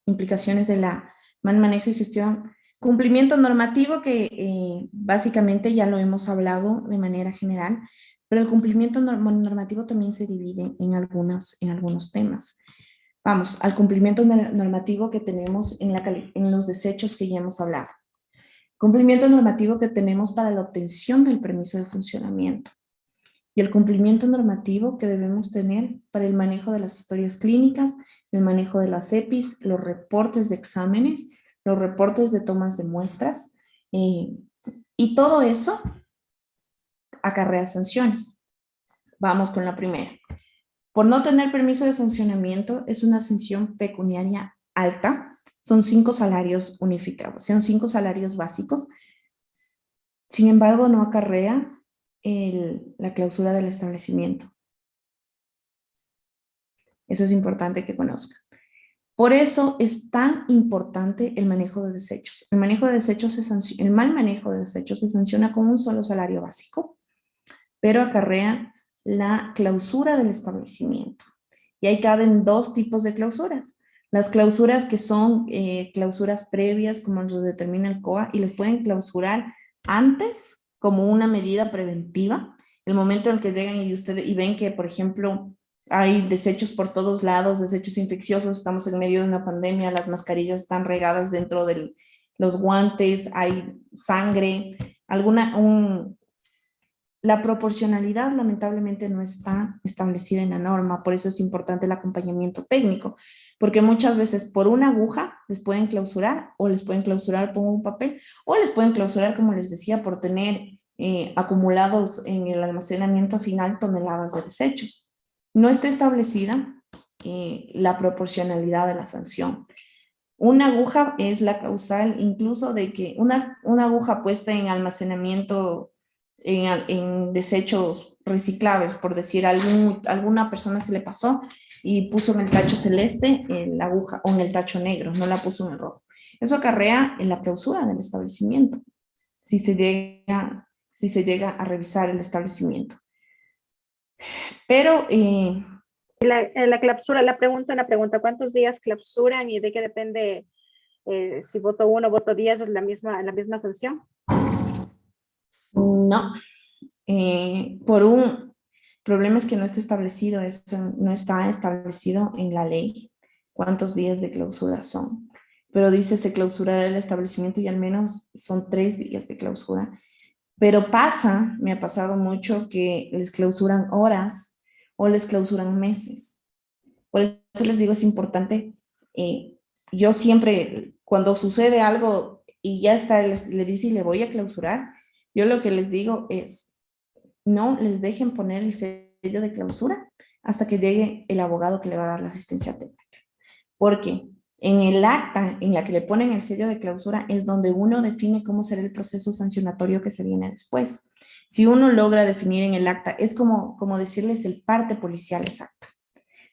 implicaciones de la mal manejo y gestión. Cumplimiento normativo que básicamente ya lo hemos hablado de manera general, pero el cumplimiento normativo también se divide en algunos temas. Vamos, al cumplimiento normativo que tenemos en los desechos que ya hemos hablado. Cumplimiento normativo que tenemos para la obtención del permiso de funcionamiento. Y el cumplimiento normativo que debemos tener para el manejo de las historias clínicas, el manejo de las EPIs, los reportes de exámenes, los reportes de tomas de muestras, y todo eso acarrea sanciones. Vamos con la primera. Por no tener permiso de funcionamiento es una sanción pecuniaria alta. Son 5 salarios unificados, son 5 salarios básicos. Sin embargo, no acarrea la clausura del establecimiento. Eso es importante que conozcan. Por eso es tan importante el manejo de desechos. El mal manejo de desechos se sanciona con un solo salario básico, pero acarrea la clausura del establecimiento. Y ahí caben 2 tipos de clausuras. Las clausuras que son clausuras previas, como lo determina el COA, y les pueden clausurar antes como una medida preventiva. El momento en el que llegan y ven que, por ejemplo, hay desechos por todos lados, desechos infecciosos, estamos en medio de una pandemia, las mascarillas están regadas dentro de los guantes, hay sangre, La proporcionalidad lamentablemente no está establecida en la norma, por eso es importante el acompañamiento técnico, porque muchas veces por una aguja les pueden clausurar, o les pueden clausurar por un papel, o les pueden clausurar, como les decía, por tener acumulados en el almacenamiento final toneladas de desechos. No está establecida la proporcionalidad de la sanción. Una aguja es la causal incluso de que una aguja puesta en almacenamiento en desechos reciclables, por decir, alguna persona se le pasó y puso en el tacho celeste la aguja, o en el tacho negro, no la puso en el rojo. Eso acarrea en la clausura del establecimiento, si se llega a revisar el establecimiento. Pero La clausura, la pregunta, ¿cuántos días clausuran y de qué depende si voto 1 o voto 10 es la misma sanción? no, por un problema es que no está establecido, eso no está establecido en la ley cuántos días de clausura son, pero dice se clausurará el establecimiento y al menos son 3 días de clausura. Pero me ha pasado mucho que les clausuran horas o les clausuran meses. Por eso les digo, es importante, yo siempre, cuando sucede algo y ya está, le dice y le voy a clausurar, yo lo que les digo es, no les dejen poner el sello de clausura hasta que llegue el abogado que le va a dar la asistencia técnica. Porque en el acta en la que le ponen el sello de clausura es donde uno define cómo será el proceso sancionatorio que se viene después. Si uno logra definir en el acta, es como decirles el parte policial exacto.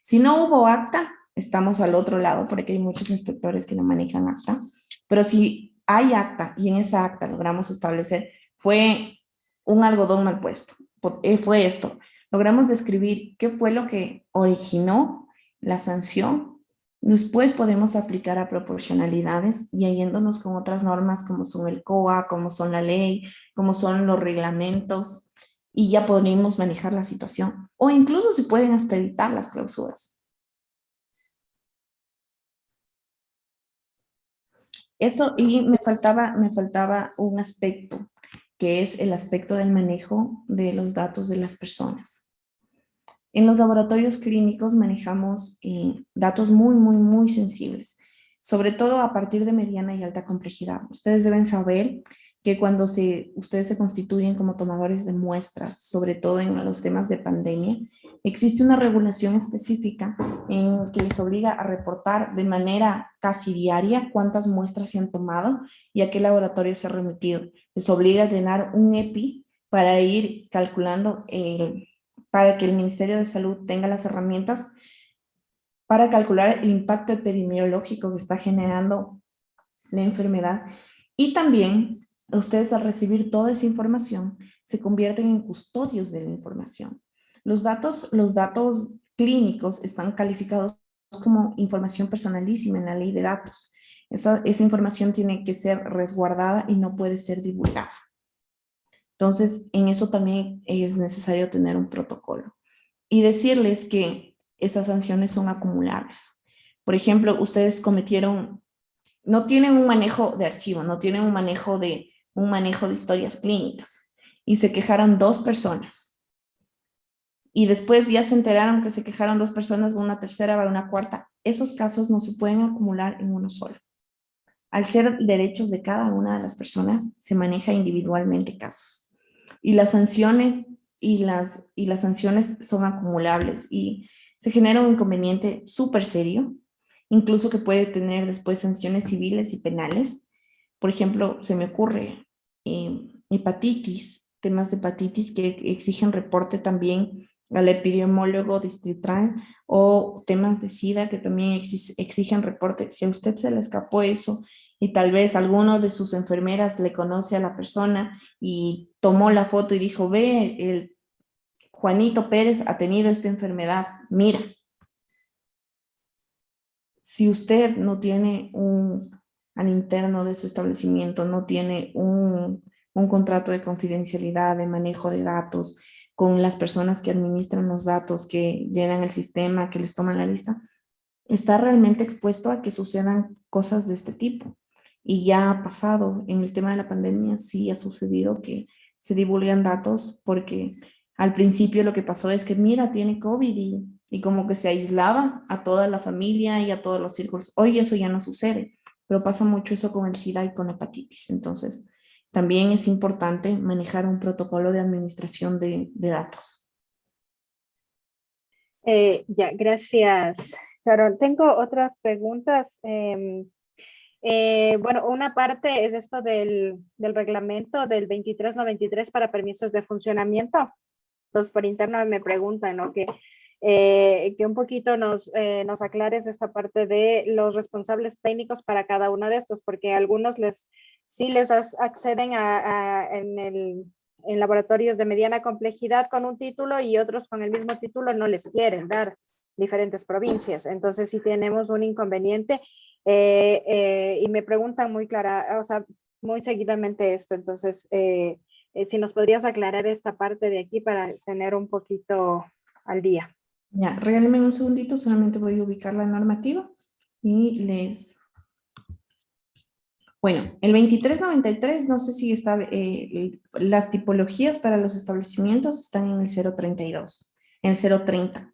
Si no hubo acta, estamos al otro lado, porque hay muchos inspectores que no manejan acta, pero si hay acta y en esa acta logramos establecer, fue un algodón mal puesto, fue esto, logramos describir qué fue lo que originó la sanción, después podemos aplicar a proporcionalidades y yéndonos con otras normas como son el COA, como son la ley, como son los reglamentos, y ya podríamos manejar la situación. O incluso se pueden hasta evitar las clausuras. Eso, y me faltaba un aspecto, que es el aspecto del manejo de los datos de las personas. En los laboratorios clínicos manejamos datos muy, muy, muy sensibles, sobre todo a partir de mediana y alta complejidad. Ustedes deben saber que cuando ustedes se constituyen como tomadores de muestras, sobre todo en los temas de pandemia, existe una regulación específica en que les obliga a reportar de manera casi diaria cuántas muestras se han tomado y a qué laboratorio se ha remitido. Les obliga a llenar un EPI para ir calculando para que el Ministerio de Salud tenga las herramientas para calcular el impacto epidemiológico que está generando la enfermedad. Y también, ustedes al recibir toda esa información, se convierten en custodios de la información. Los datos clínicos están calificados como información personalísima en la ley de datos. Esa información tiene que ser resguardada y no puede ser divulgada. Entonces, en eso también es necesario tener un protocolo. Y decirles que esas sanciones son acumulables. Por ejemplo, ustedes no tienen un manejo de archivo, no tienen un manejo de historias clínicas. Y se quejaron 2 personas. Y después ya se enteraron que se quejaron 2 personas, va una tercera, va una cuarta. Esos casos no se pueden acumular en uno solo. Al ser derechos de cada una de las personas, se maneja individualmente casos. Y las sanciones son acumulables y se genera un inconveniente súper serio, incluso que puede tener después sanciones civiles y penales. Por ejemplo, se me ocurre temas de hepatitis que exigen reporte también al epidemiólogo distrital, o temas de SIDA que también exigen reporte. Si a usted se le escapó eso y tal vez alguno de sus enfermeras le conoce a la persona y tomó la foto y dijo, ve, el Juanito Pérez ha tenido esta enfermedad, mira. Si usted no tiene al interno de su establecimiento, no tiene un contrato de confidencialidad, de manejo de datos, con las personas que administran los datos, que llenan el sistema, que les toman la lista, está realmente expuesto a que sucedan cosas de este tipo. Y ya ha pasado en el tema de la pandemia, sí ha sucedido que se divulgan datos porque al principio lo que pasó es que mira, tiene COVID y como que se aislaba a toda la familia y a todos los círculos. Hoy eso ya no sucede, pero pasa mucho eso con el SIDA y con la hepatitis. Entonces, también es importante manejar un protocolo de administración de datos. Ya, gracias, Sharon. Tengo otras preguntas. Bueno, una parte es esto del reglamento del 2393 para permisos de funcionamiento. Entonces, por interno me preguntan, ¿no? Que un poquito nos aclares esta parte de los responsables técnicos para cada uno de estos, porque algunos sí les acceden en laboratorios de mediana complejidad con un título y otros con el mismo título no les quieren dar diferentes provincias. Entonces, sí tenemos un inconveniente y me preguntan muy clara, o sea, muy seguidamente esto. Entonces, si nos podrías aclarar esta parte de aquí para tener un poquito al día. Ya, regálame un segundito, solamente voy a ubicar la normativa y les... Bueno, el 2393, no sé si está, las tipologías para los establecimientos están en el 032, en el 030.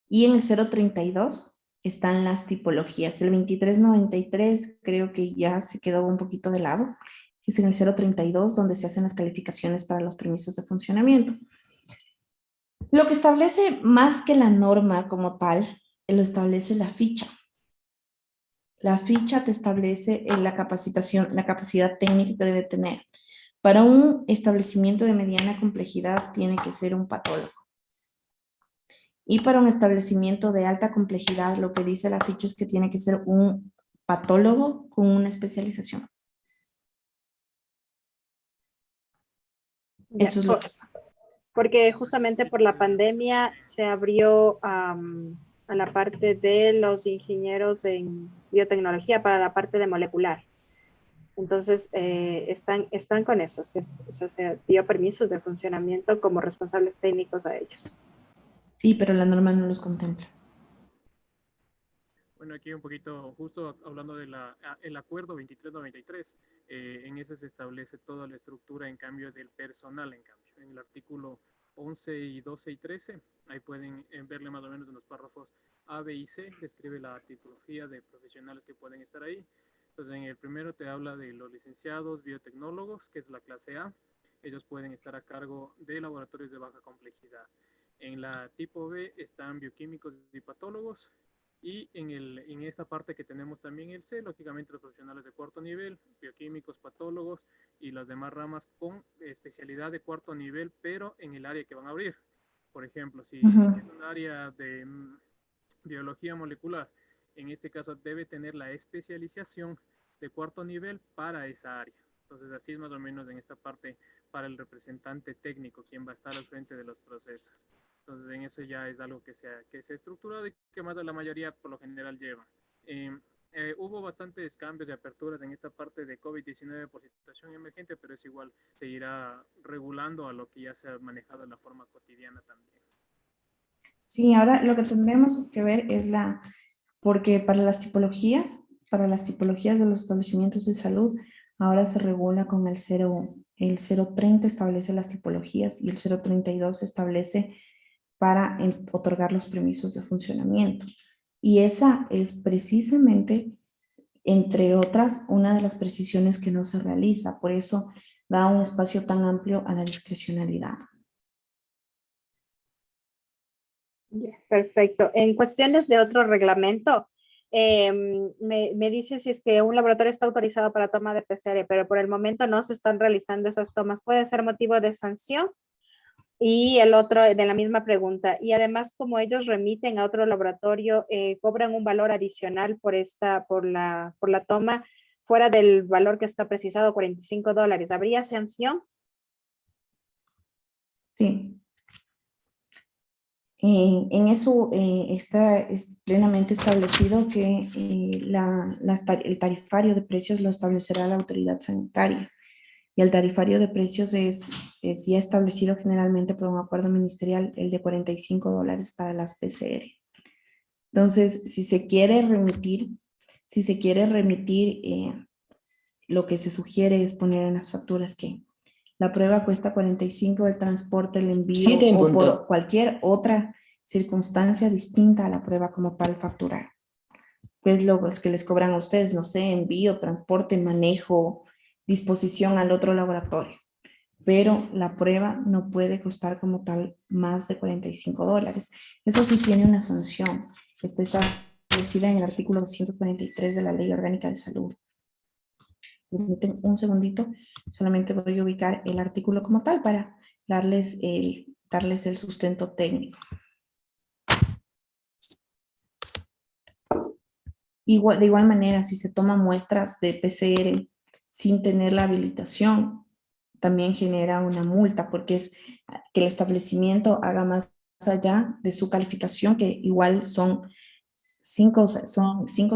Y en el 032 están las tipologías. El 2393 creo que ya se quedó un poquito de lado. Es en el 032 donde se hacen las calificaciones para los permisos de funcionamiento. Lo que establece más que la norma como tal, lo establece la ficha. La ficha te establece la capacitación, la capacidad técnica que debe tener. Para un establecimiento de mediana complejidad tiene que ser un patólogo. Y para un establecimiento de alta complejidad, lo que dice la ficha es que tiene que ser un patólogo con una especialización. Eso es lo que hace. Porque justamente por la pandemia se abrió a la parte de los ingenieros en biotecnología para la parte de molecular. Entonces, están con eso. Se dio permisos de funcionamiento como responsables técnicos a ellos. Sí, pero la norma no los contempla. Bueno, aquí un poquito, justo hablando del acuerdo 2393, en ese se establece toda la estructura en cambio del personal, en cambio. En el artículo 11 y 12 y 13, ahí pueden verle más o menos en los párrafos A, B y C, describe la tipología de profesionales que pueden estar ahí. Entonces, en el primero te habla de los licenciados biotecnólogos, que es la clase A. Ellos pueden estar a cargo de laboratorios de baja complejidad. En la tipo B están bioquímicos y patólogos. Y en esta parte que tenemos también el C, lógicamente los profesionales de cuarto nivel, bioquímicos, patólogos y las demás ramas con especialidad de cuarto nivel, pero en el área que van a abrir. Por ejemplo, si es un área de biología molecular, en este caso debe tener la especialización de cuarto nivel para esa área. Entonces, así es más o menos en esta parte para el representante técnico, quien va a estar al frente de los procesos. Entonces, en eso ya es algo que se ha estructurado y que más de la mayoría por lo general lleva. Hubo bastantes cambios y aperturas en esta parte de COVID-19 por situación emergente, pero es igual, se irá regulando a lo que ya se ha manejado de la forma cotidiana también. Sí, ahora lo que tendremos que ver es porque para las tipologías de los establecimientos de salud, ahora se regula con el 030 establece las tipologías y el 032 establece para otorgar los permisos de funcionamiento. Y esa es precisamente, entre otras, una de las precisiones que no se realiza. Por eso da un espacio tan amplio a la discrecionalidad. Perfecto. En cuestiones de otro reglamento, me dice si es que un laboratorio está autorizado para toma de PCR, pero por el momento no se están realizando esas tomas. ¿Puede ser motivo de sanción? Y el otro de la misma pregunta. Y además, como ellos remiten a otro laboratorio, cobran un valor adicional por la toma fuera del valor que está precisado, $45. ¿Habría sanción? Sí. En eso está plenamente establecido que el tarifario de precios lo establecerá la autoridad sanitaria. Y el tarifario de precios es ya establecido generalmente por un acuerdo ministerial, el de $45 para las PCR. Entonces, si se quiere remitir lo que se sugiere es poner en las facturas que la prueba cuesta 45, el transporte, el envío 7 en o punto. por cualquier otra circunstancia distinta a la prueba como tal facturar. Pues los que les cobran a ustedes, no sé, envío, transporte, manejo, disposición al otro laboratorio. Pero la prueba no puede costar como tal más de $45. Eso sí tiene una sanción. Está establecida en el artículo 243 de la Ley Orgánica de Salud. Permiten un segundito, solamente voy a ubicar el artículo como tal para darles el sustento técnico. De igual manera, si se toman muestras de PCR sin tener la habilitación, también genera una multa, porque es que el establecimiento haga más allá de su calificación, que igual son cinco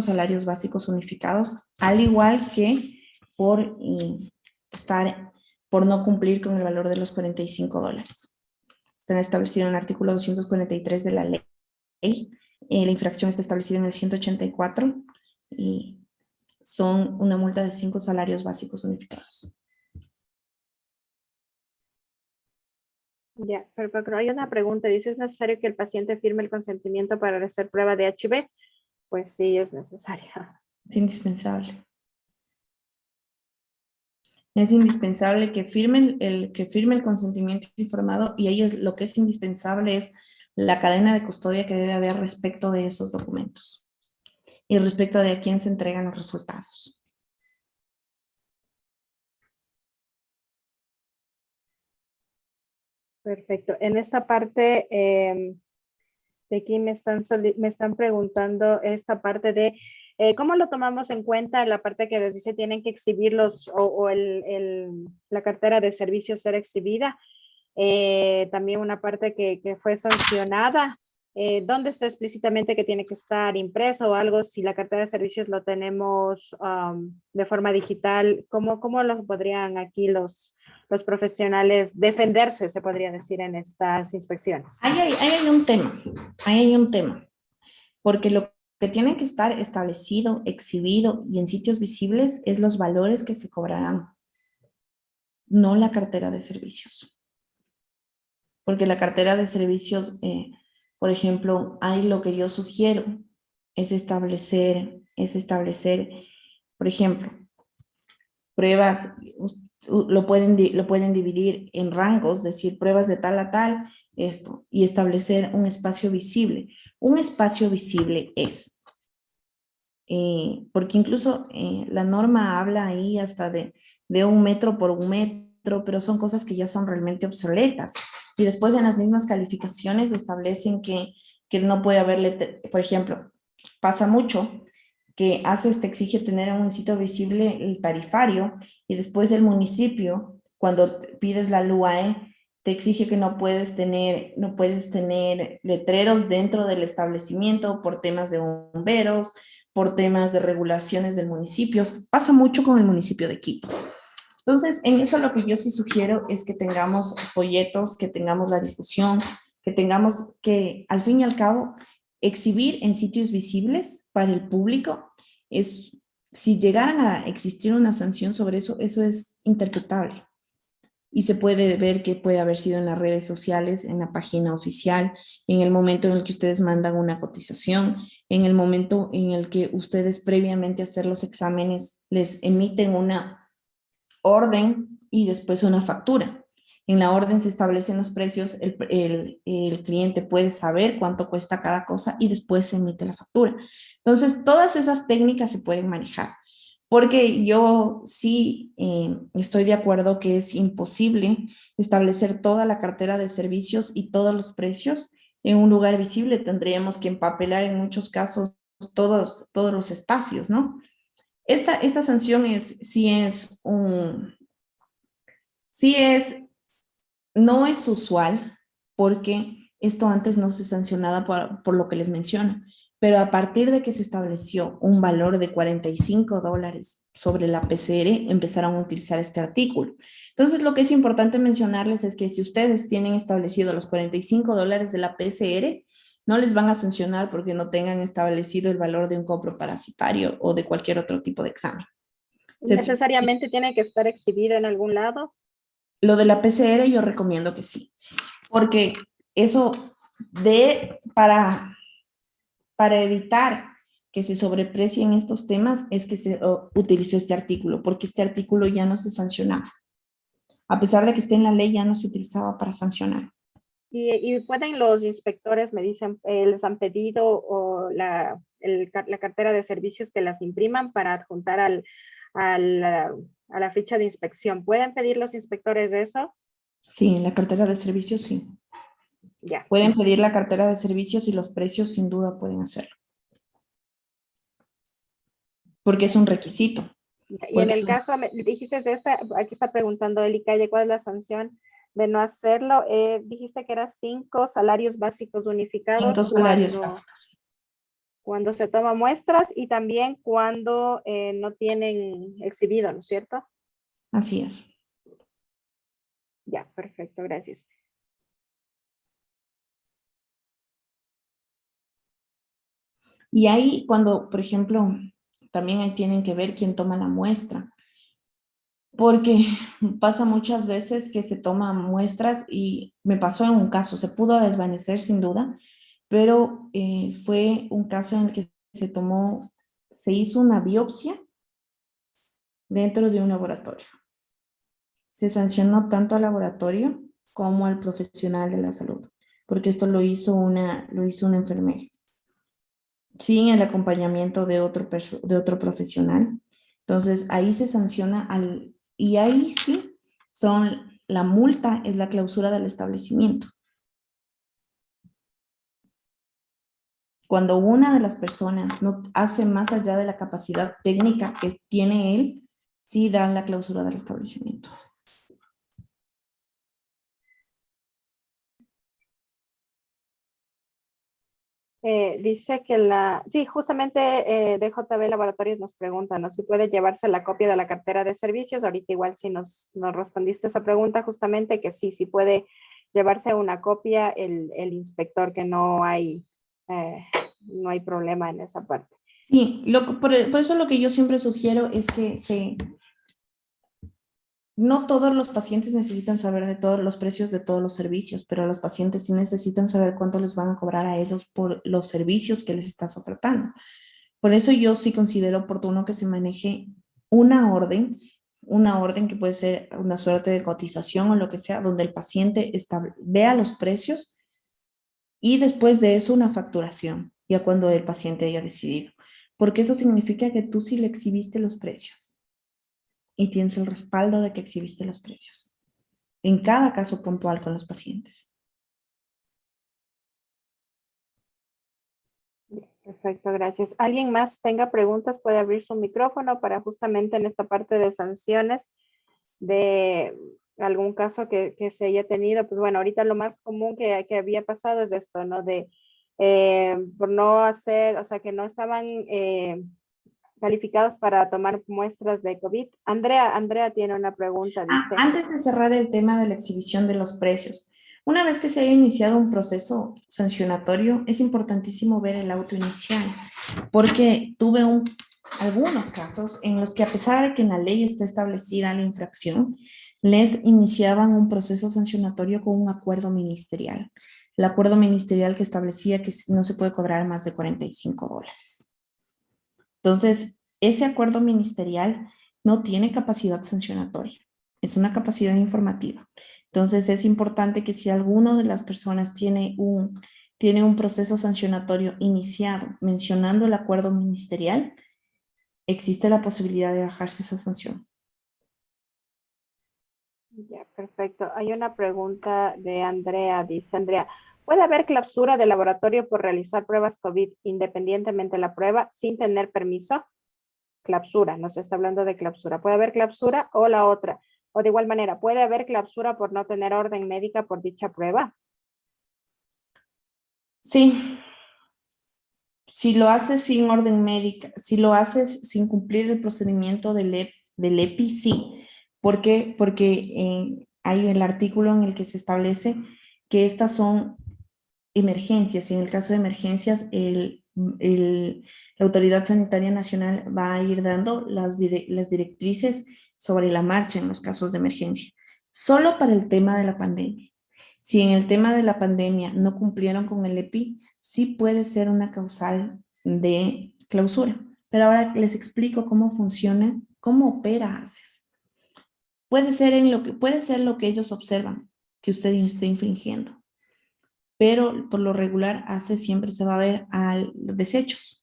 salarios básicos unificados, al igual que por no cumplir con el valor de los $45. Están establecidos en el artículo 243 de la ley. La infracción está establecida en el 184 y son una multa de 5 salarios básicos unificados. Ya, pero hay una pregunta. Dice, ¿es necesario que el paciente firme el consentimiento para hacer prueba de HIV? Pues sí, es necesario. Es indispensable. Es indispensable que firme el consentimiento informado, y ellos lo que es indispensable es la cadena de custodia que debe haber respecto de esos documentos y respecto de a quién se entregan los resultados. Perfecto. En esta parte, de aquí me están preguntando esta parte de cómo lo tomamos en cuenta, la parte que les dice tienen que exhibirlos o la cartera de servicios ser exhibida. También una parte que fue sancionada. ¿Dónde está explícitamente que tiene que estar impreso o algo? Si la cartera de servicios lo tenemos de forma digital, ¿cómo lo podrían aquí los profesionales defenderse, se podría decir, en estas inspecciones? Ahí hay un tema, porque lo que tiene que estar establecido, exhibido y en sitios visibles es los valores que se cobrarán, no la cartera de servicios. Porque la cartera de servicios, por ejemplo, hay lo que yo sugiero, es establecer, por ejemplo, pruebas, lo pueden dividir en rangos, decir pruebas de tal a tal, esto, y establecer un espacio visible. Un espacio visible es, porque incluso la norma habla ahí hasta de 1 metro por 1 metro, pero son cosas que ya son realmente obsoletas. Y después en las mismas calificaciones establecen que no puede haber, por ejemplo, pasa mucho que ACES te exige tener en un sitio visible el tarifario y después el municipio, cuando pides la LUAE, te exige que no puedes tener letreros dentro del establecimiento por temas de bomberos, por temas de regulaciones del municipio. Pasa mucho con el municipio de Quito. Entonces, en eso lo que yo sí sugiero es que tengamos folletos, que tengamos la difusión, que tengamos que, al fin y al cabo, exhibir en sitios visibles para el público. Si llegaran a existir una sanción sobre eso, eso es interpretable. Y se puede ver que puede haber sido en las redes sociales, en la página oficial, en el momento en el que ustedes mandan una cotización, en el momento en el que ustedes previamente a hacer los exámenes les emiten una orden y después una factura. En la orden se establecen los precios, el cliente puede saber cuánto cuesta cada cosa y después se emite la factura. Entonces, todas esas técnicas se pueden manejar. Porque yo sí estoy de acuerdo que es imposible establecer toda la cartera de servicios y todos los precios en un lugar visible. Tendríamos que empapelar en muchos casos todos los espacios, ¿no? Esta sanción no es usual, porque esto antes no se sancionaba por lo que les menciono, pero a partir de que se estableció un valor de $45 sobre la PCR, empezaron a utilizar este artículo. Entonces, lo que es importante mencionarles es que si ustedes tienen establecido los $45 de la PCR, no les van a sancionar porque no tengan establecido el valor de un coproparasitario o de cualquier otro tipo de examen. ¿Necesariamente tiene que estar exhibido en algún lado? Lo de la PCR yo recomiendo que sí, porque eso para evitar que se sobrepresien estos temas es que se utilizó este artículo, porque este artículo ya no se sancionaba. A pesar de que esté en la ley, ya no se utilizaba para sancionar. Y pueden los inspectores, me dicen, les han pedido o la cartera de servicios que las impriman para adjuntar a la ficha de inspección. ¿Pueden pedir los inspectores eso? Sí, en la cartera de servicios sí. Ya. Pueden pedir la cartera de servicios y los precios sin duda pueden hacerlo. Porque es un requisito. Y en el caso, me dijiste de esta, aquí está preguntando Eli Calle, ¿cuál es la sanción de no hacerlo? Dijiste que eran 5 salarios básicos unificados 5 salarios básicos. Cuando se toman muestras y también cuando no tienen exhibido, ¿no es cierto? Así es. Ya, perfecto, gracias. Y ahí cuando, por ejemplo, también ahí tienen que ver quién toma la muestra. Porque pasa muchas veces que se toman muestras y me pasó en un caso, se pudo desvanecer sin duda, pero fue un caso en el que se hizo una biopsia dentro de un laboratorio. Se sancionó tanto al laboratorio como al profesional de la salud, porque esto lo hizo una enfermera, sin el acompañamiento de otro profesional. Entonces, ahí se sanciona y ahí sí, la multa es la clausura del establecimiento. Cuando una de las personas no hace más allá de la capacidad técnica que tiene él, sí dan la clausura del establecimiento. Dice que sí, justamente DJB Laboratorios nos pregunta, ¿no? Si puede llevarse la copia de la cartera de servicios. Ahorita igual si nos respondiste esa pregunta, justamente que sí puede llevarse una copia el inspector, que no hay problema en esa parte. Sí, por eso lo que yo siempre sugiero es que no todos los pacientes necesitan saber de todos los precios de todos los servicios, pero los pacientes sí necesitan saber cuánto les van a cobrar a ellos por los servicios que les estás ofertando. Por eso yo sí considero oportuno que se maneje una orden que puede ser una suerte de cotización o lo que sea, donde el paciente vea los precios y después de eso una facturación, ya cuando el paciente haya decidido. Porque eso significa que tú sí le exhibiste los precios y tienes el respaldo de que exhibiste los precios en cada caso puntual con los pacientes. Perfecto, gracias. ¿Alguien más tenga preguntas? Puede abrir su micrófono para justamente en esta parte de sanciones de algún caso que se haya tenido. Pues bueno, ahorita lo más común que había pasado es esto, ¿no? Por no hacer, o sea, que no estaban calificados para tomar muestras de COVID. Andrea tiene una pregunta, dice. Antes de cerrar el tema de la exhibición de los precios, una vez que se haya iniciado un proceso sancionatorio, es importantísimo ver el auto inicial, porque tuve algunos casos en los que, a pesar de que en la ley está establecida la infracción, les iniciaban un proceso sancionatorio con un acuerdo ministerial. El acuerdo ministerial que establecía que no se puede cobrar más de $45. Entonces, ese acuerdo ministerial no tiene capacidad sancionatoria, es una capacidad informativa. Entonces, es importante que si alguno de las personas tiene un proceso sancionatorio iniciado mencionando el acuerdo ministerial, existe la posibilidad de bajarse esa sanción. Ya, perfecto. Hay una pregunta de Andrea, dice Andrea, ¿puede haber clausura de laboratorio por realizar pruebas COVID independientemente de la prueba sin tener permiso? Clausura, nos está hablando de clausura. ¿Puede haber clausura o la otra? O de igual manera, ¿puede haber clausura por no tener orden médica por dicha prueba? Sí. Si lo haces sin orden médica, si lo haces sin cumplir el procedimiento del EPI, sí. ¿Por qué? Porque hay el artículo en el que se establece que estas son emergencias, y en el caso de emergencias, el la Autoridad Sanitaria Nacional va a ir dando las directrices sobre la marcha en los casos de emergencia, solo para el tema de la pandemia. Si en el tema de la pandemia no cumplieron con el EPI, sí puede ser una causal de clausura. Pero ahora les explico cómo funciona, cómo opera ACES. Puede ser lo que ellos observan, que usted esté infringiendo. Pero por lo regular ACES siempre se va a ver a desechos.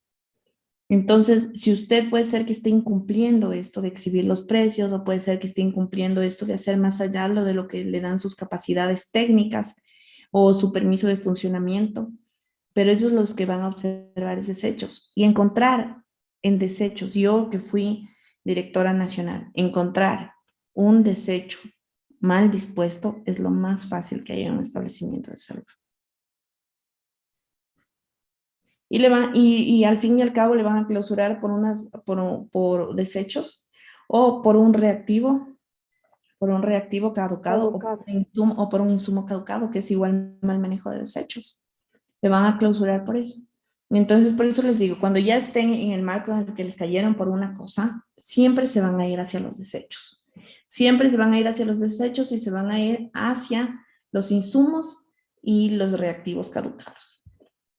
Entonces, si usted puede ser que esté incumpliendo esto de exhibir los precios, o puede ser que esté incumpliendo esto de hacer más allá de lo que le dan sus capacidades técnicas o su permiso de funcionamiento, pero ellos los que van a observar es desechos. Y encontrar en desechos, yo que fui directora nacional, encontrar un desecho mal dispuesto es lo más fácil que hay en un establecimiento de salud. Y al fin y al cabo le van a clausurar por desechos o por un reactivo caducado. O por un insumo caducado, que es igual mal manejo de desechos. Le van a clausurar por eso. Entonces, por eso les digo, cuando ya estén en el marco en el que les cayeron por una cosa, siempre se van a ir hacia los desechos. Siempre se van a ir hacia los desechos y se van a ir hacia los insumos y los reactivos caducados.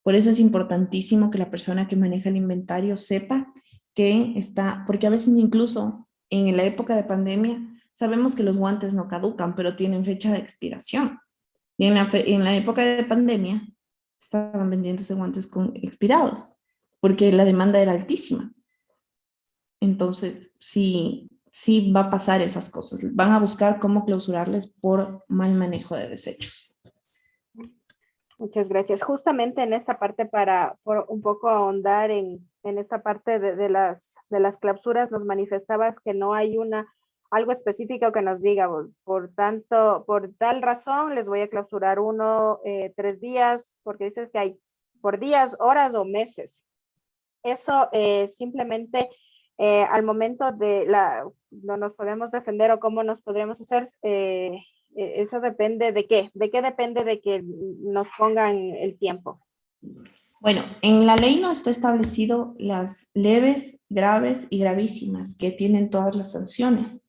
Por eso es importantísimo que la persona que maneja el inventario sepa que está, porque a veces incluso en la época de pandemia sabemos que los guantes no caducan, pero tienen fecha de expiración. Y en la época de pandemia estaban vendiéndose guantes con expirados, porque la demanda era altísima. Entonces, sí va a pasar esas cosas. Van a buscar cómo clausurarles por mal manejo de desechos. Muchas gracias. Justamente en esta parte, por un poco ahondar en esta parte de las clausuras, nos manifestabas que no hay algo específico que nos diga, por tal razón les voy a clausurar 3 días, porque dices que hay por días, horas o meses. Eso simplemente al momento no nos podemos defender o cómo nos podremos hacer, eso depende de qué. ¿De qué depende de que nos pongan el tiempo? Bueno, en la ley no está establecido las leves, graves y gravísimas que tienen todas las sanciones.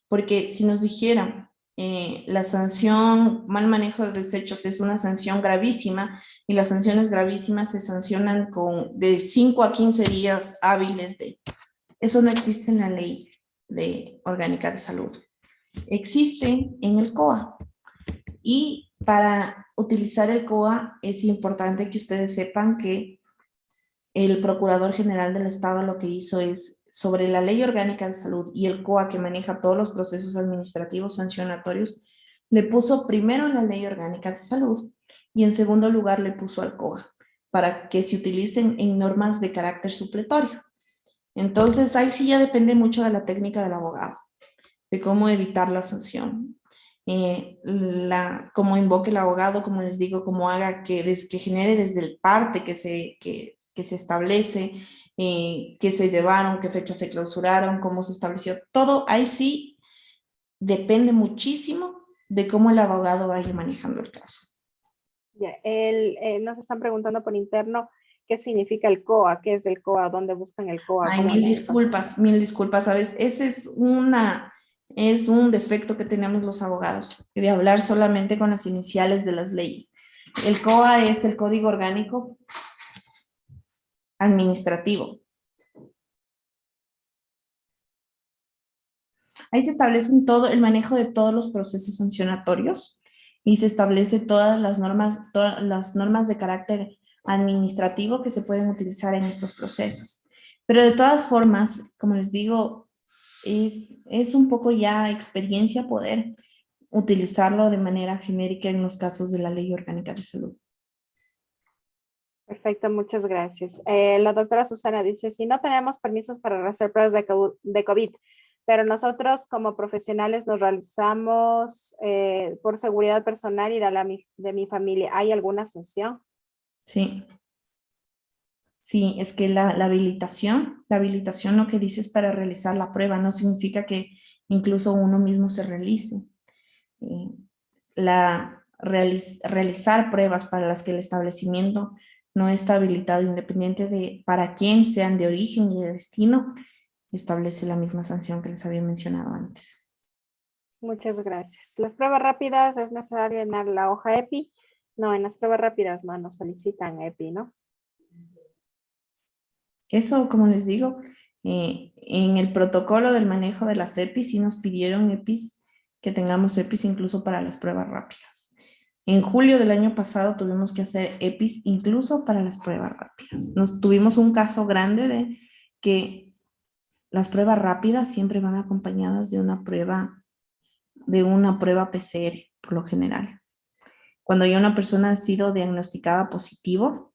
Porque si nos dijeran la sanción mal manejo de desechos es una sanción gravísima y las sanciones gravísimas se sancionan de 5 a 15 días hábiles eso no existe en la ley orgánica de salud. Existe en el COA. Y para utilizar el COA es importante que ustedes sepan que el Procurador General del Estado lo que hizo es, sobre la Ley Orgánica de Salud y el COA que maneja todos los procesos administrativos sancionatorios, le puso primero la Ley Orgánica de Salud y en segundo lugar le puso al COA para que se utilicen en normas de carácter supletorio. Entonces, ahí sí ya depende mucho de la técnica del abogado, de cómo evitar la sanción. Cómo invoque el abogado, como les digo, cómo haga que genere desde el parte que se establece, qué se llevaron, qué fechas se clausuraron, cómo se estableció. Todo ahí sí depende muchísimo de cómo el abogado vaya manejando el caso. Ya, nos están preguntando por interno qué significa el COA, qué es el COA, dónde buscan el COA. Ay, mil disculpas, ¿sabes? Ese es un defecto que tenemos los abogados, de hablar solamente con las iniciales de las leyes. El COA es el Código Orgánico Administrativo. Ahí se establecen todo el manejo de todos los procesos sancionatorios y se establece todas las normas de carácter administrativo que se pueden utilizar en estos procesos. Pero de todas formas, como les digo, es un poco ya experiencia poder utilizarlo de manera genérica en los casos de la Ley Orgánica de Salud. Perfecto, muchas gracias. La doctora Susana dice, si no tenemos permisos para hacer pruebas de COVID, pero nosotros como profesionales los realizamos por seguridad personal y de mi familia, ¿hay alguna sanción? Sí. Sí, es que la habilitación lo que dice es para realizar la prueba, no significa que incluso uno mismo se realice. Realizar pruebas para las que el establecimiento no está habilitado, independiente de para quién sean de origen y de destino, establece la misma sanción que les había mencionado antes. Muchas gracias. Las pruebas rápidas es necesario llenar la hoja EPI. No, en las pruebas rápidas no nos solicitan EPI, ¿no? Eso, como les digo, en el protocolo del manejo de las EPIs sí nos pidieron EPIs, que tengamos EPIs incluso para las pruebas rápidas. En julio del año pasado tuvimos que hacer EPIs incluso para las pruebas rápidas. Tuvimos un caso grande de que las pruebas rápidas siempre van acompañadas de una prueba PCR, por lo general. Cuando ya una persona ha sido diagnosticada positivo,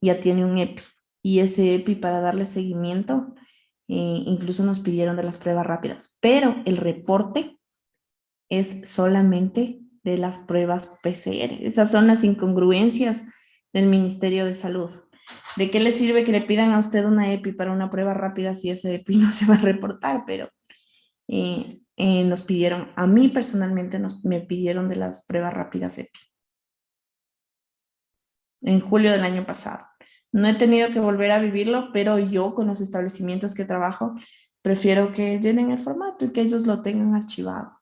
ya tiene un EPI. Y ese EPI, para darle seguimiento, incluso nos pidieron de las pruebas rápidas. Pero el reporte es solamente de las pruebas PCR. Esas son las incongruencias del Ministerio de Salud. ¿De qué le sirve que le pidan a usted una EPI para una prueba rápida si ese EPI no se va a reportar? Pero nos pidieron, a mí personalmente me pidieron de las pruebas rápidas EPI. En julio del año pasado. No he tenido que volver a vivirlo, pero yo con los establecimientos que trabajo prefiero que llenen el formato y que ellos lo tengan archivado,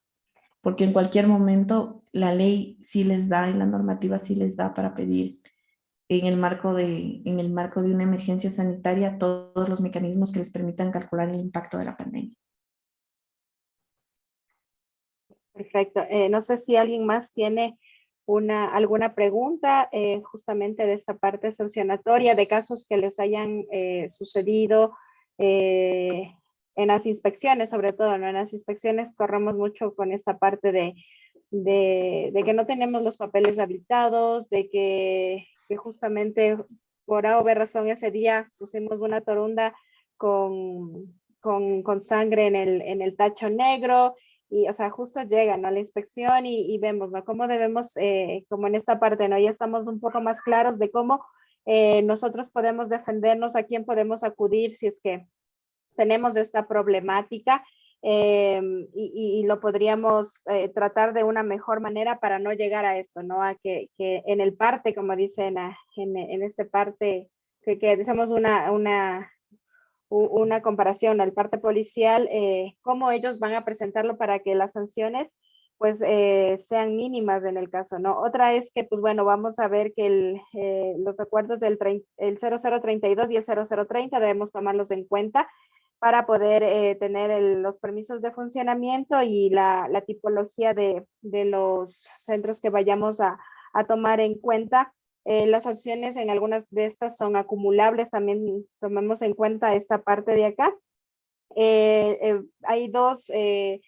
porque en cualquier momento la ley sí les da y la normativa sí les da para pedir en el marco de una emergencia sanitaria todos los mecanismos que les permitan calcular el impacto de la pandemia. Perfecto. No sé si alguien más tiene alguna pregunta justamente de esta parte sancionatoria, de casos que les hayan sucedido en las inspecciones, sobre todo, ¿no? En las inspecciones corremos mucho con esta parte de que no tenemos los papeles habilitados, de que justamente por A o B razón ese día pusimos una torunda con sangre en el tacho negro. Y, o sea, justo llegan, ¿no? A la inspección y vemos, ¿no? Cómo debemos, como en esta parte, ¿no? Ya estamos un poco más claros de cómo nosotros podemos defendernos, a quién podemos acudir si es que tenemos esta problemática y lo podríamos tratar de una mejor manera para no llegar a esto, ¿no? A que en el parte, como dicen, en este parte, que decimos una comparación al parte policial, cómo ellos van a presentarlo para que las sanciones pues sean mínimas en el caso, ¿no? Otra es que, pues bueno, vamos a ver que los acuerdos del el 0032 y el 0030 debemos tomarlos en cuenta para poder tener los permisos de funcionamiento y la tipología de los centros que vayamos a tomar en cuenta. Las sanciones en algunas de estas son acumulables, también tomemos en cuenta esta parte de acá. Hay dos, se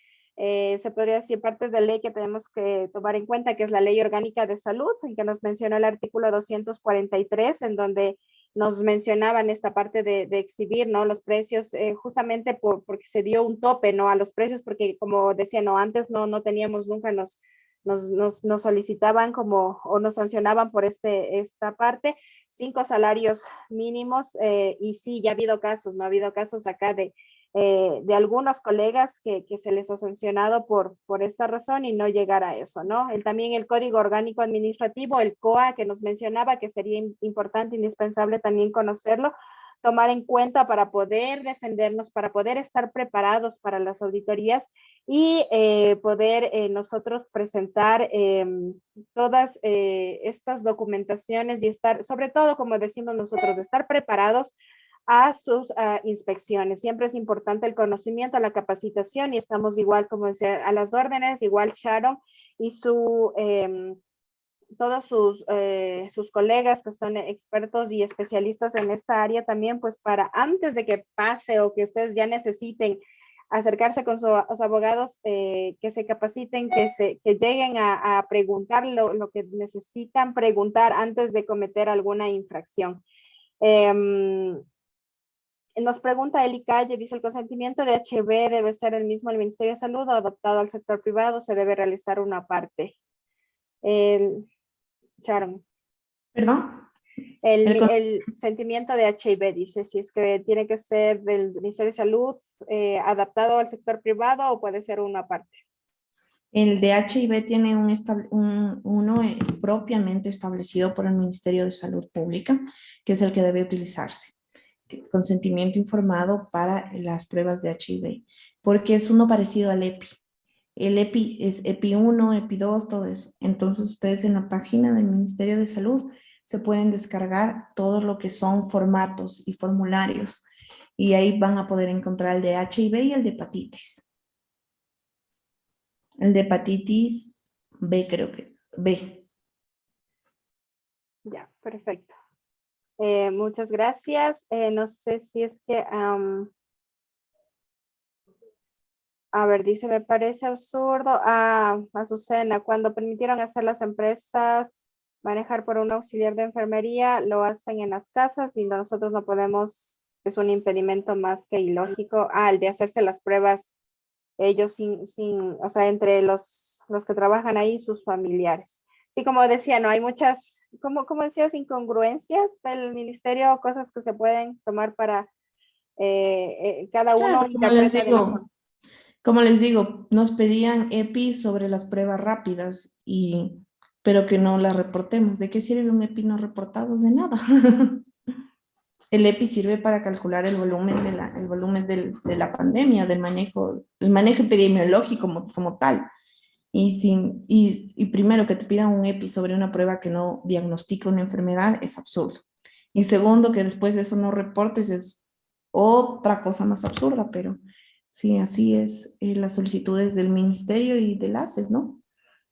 podría decir, partes de ley que tenemos que tomar en cuenta, que es la Ley Orgánica de Salud, en que nos mencionó el artículo 243, en donde nos mencionaban esta parte de exhibir, ¿no? Los precios, justamente porque se dio un tope, ¿no? A los precios, porque como decía, no, antes no teníamos, nunca nos solicitaban como o nos sancionaban por esta parte, 5 salarios mínimos y sí, ya ha habido casos, ¿no? Ha habido casos acá de algunos colegas que se les ha sancionado por esta razón y no llegar a eso, ¿no? También el Código Orgánico Administrativo, el COA, que nos mencionaba que sería importante, indispensable también conocerlo, tomar en cuenta para poder defendernos, para poder estar preparados para las auditorías y poder nosotros presentar todas estas documentaciones y estar, sobre todo, como decimos nosotros, estar preparados a sus inspecciones. Siempre es importante el conocimiento, la capacitación y estamos igual, como decía, a las órdenes, igual Sharon y todos sus colegas que son expertos y especialistas en esta área también, pues para antes de que pase o que ustedes ya necesiten acercarse con sus abogados, que se capaciten, que lleguen a preguntar lo que necesitan preguntar antes de cometer alguna infracción. Nos pregunta Eli Calle, dice, ¿el consentimiento de HB debe ser el mismo al Ministerio de Salud o adaptado al sector privado? ¿Se debe realizar una parte? Sharon. ¿Perdón? El sentimiento de HIV, dice, si es que tiene que ser del Ministerio de Salud adaptado al sector privado o puede ser una parte. El de HIV tiene uno propiamente establecido por el Ministerio de Salud Pública, que es el que debe utilizarse. Consentimiento informado para las pruebas de HIV, porque es uno parecido al EPI. El EPI es EPI 1, EPI 2, todo eso. Entonces ustedes en la página del Ministerio de Salud se pueden descargar todo lo que son formatos y formularios y ahí van a poder encontrar el de HIV y el de hepatitis. El de hepatitis B, creo que B. Ya, perfecto. Muchas gracias. No sé si es que, a ver, dice, me parece absurdo. Azucena, cuando permitieron hacer las empresas manejar por un auxiliar de enfermería, lo hacen en las casas y nosotros no podemos, es un impedimento más que ilógico. El de hacerse las pruebas ellos o sea, entre los que trabajan ahí, sus familiares. Sí, como decía, no hay muchas, como decías, incongruencias del ministerio, cosas que se pueden tomar para cada uno Claro, interpreta de una forma. como les digo, nos pedían EPI sobre las pruebas rápidas, pero que no las reportemos. ¿De qué sirve un EPI no reportado? De nada. El EPI sirve para calcular el volumen de la pandemia, el manejo epidemiológico como tal. Y primero, que te pidan un EPI sobre una prueba que no diagnostica una enfermedad es absurdo. Y segundo, que después de eso no reportes es otra cosa más absurda, pero sí, así es las solicitudes del ministerio y del ACES, ¿no?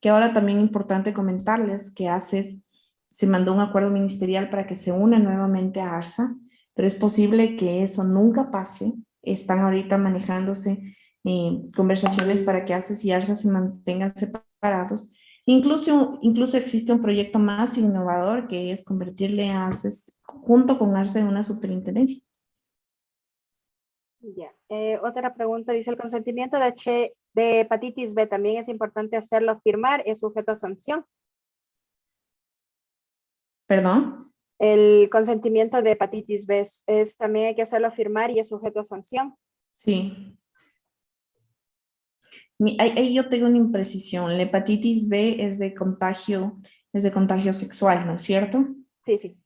Que ahora también es importante comentarles que ACES se mandó un acuerdo ministerial para que se una nuevamente a ARSA, pero es posible que eso nunca pase. Están ahorita manejándose conversaciones para que ACES y ARSA se mantengan separados. Incluso existe un proyecto más innovador que es convertirle a ACES junto con ARSA en una superintendencia. Ya. Otra pregunta dice, el consentimiento de hepatitis B también es importante hacerlo firmar, es sujeto a sanción. ¿Perdón? El consentimiento de hepatitis B también hay que hacerlo firmar y es sujeto a sanción. Sí. Ahí yo tengo una imprecisión. La hepatitis B es de contagio sexual, ¿no es cierto? Sí, sí.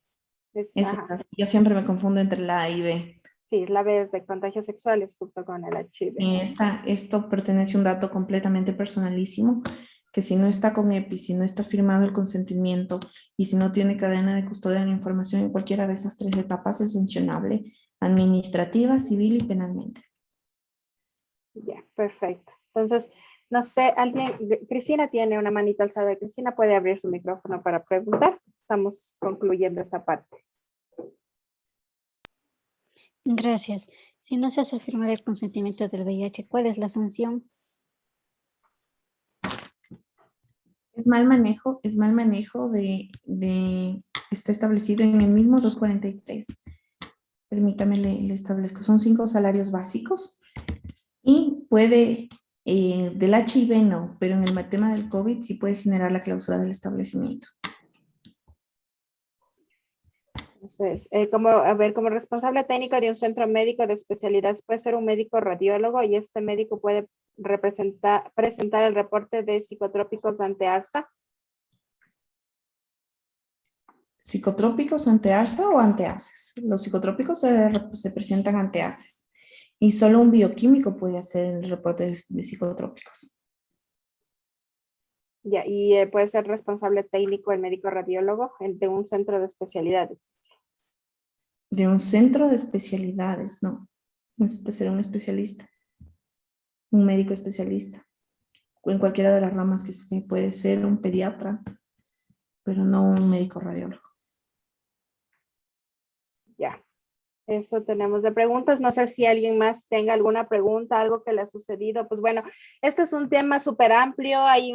Ajá. Yo siempre me confundo entre la A y B. Sí, la B es de contagios sexuales junto con el HIV. Y esto pertenece a un dato completamente personalísimo, que si no está con EPI, si no está firmado el consentimiento y si no tiene cadena de custodia de la información en cualquiera de esas tres etapas, es sancionable administrativa, civil y penalmente. Ya, perfecto. Entonces, no sé, Cristina tiene una manita alzada. Cristina puede abrir su micrófono para preguntar. Estamos concluyendo esta parte. Gracias. Si no se hace firmar el consentimiento del VIH, ¿cuál es la sanción? Es mal manejo está establecido en el mismo 243. Permítame, le establezco, son 5 salarios básicos y puede, del HIV no, pero en el tema del COVID sí puede generar la clausura del establecimiento. Entonces, como responsable técnico de un centro médico de especialidades puede ser un médico radiólogo y este médico puede presentar el reporte de psicotrópicos ante ARSA. ¿Psicotrópicos ante ARSA o ante ACES? Los psicotrópicos se presentan ante ACES y solo un bioquímico puede hacer el reporte de psicotrópicos. Ya, y puede ser responsable técnico el médico radiólogo de un centro de especialidades. De un centro de especialidades, no. Necesita ser un especialista, un médico especialista, o en cualquiera de las ramas que se puede ser un pediatra, pero no un médico radiólogo. Ya, eso tenemos de preguntas. No sé si alguien más tenga alguna pregunta, algo que le ha sucedido. Pues bueno, este es un tema súper amplio. Hay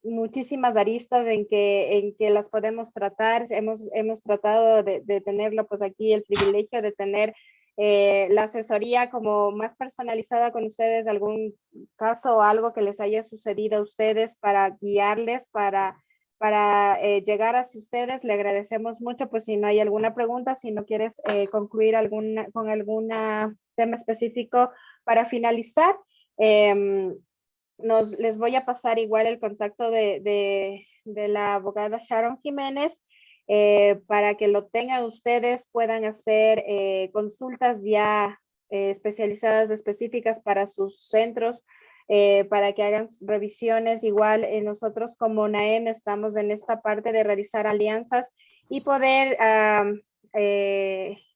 muchísimas aristas en que las podemos tratar. Hemos tratado de tenerlo, pues aquí el privilegio de tener la asesoría como más personalizada con ustedes, algún caso o algo que les haya sucedido a ustedes para guiarles, para llegar hacia ustedes. Le agradecemos mucho. Pues si no hay alguna pregunta, si no quieres concluir con algún tema específico para finalizar. les voy a pasar igual el contacto de la abogada Sharon Jiménez para que lo tengan ustedes, puedan hacer consultas ya especializadas, específicas para sus centros, para que hagan revisiones. Igual nosotros como NAEM estamos en esta parte de realizar alianzas y poder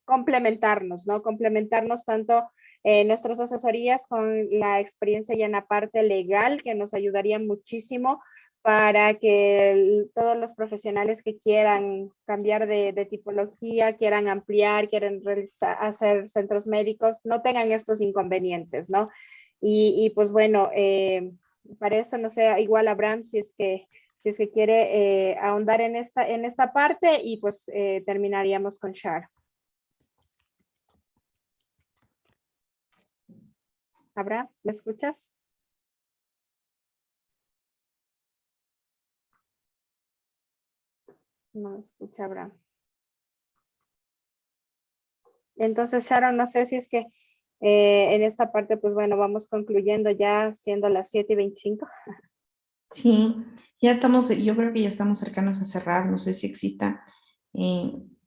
complementarnos, ¿no? Complementarnos tanto nuestras asesorías con la experiencia ya en la parte legal, que nos ayudaría muchísimo para que todos los profesionales que quieran cambiar de tipología, quieran ampliar, quieran hacer centros médicos, no tengan estos inconvenientes, ¿no? Y pues bueno, para eso, no sé, igual Abraham, si es que quiere ahondar en esta parte y pues terminaríamos con Shar. Abraham, ¿me escuchas? No me escucha Abraham. Entonces, Sharon, no sé si es que en esta parte, pues bueno, vamos concluyendo ya siendo las 7:25. Sí, ya estamos, yo creo que ya estamos cercanos a cerrar. No sé si exista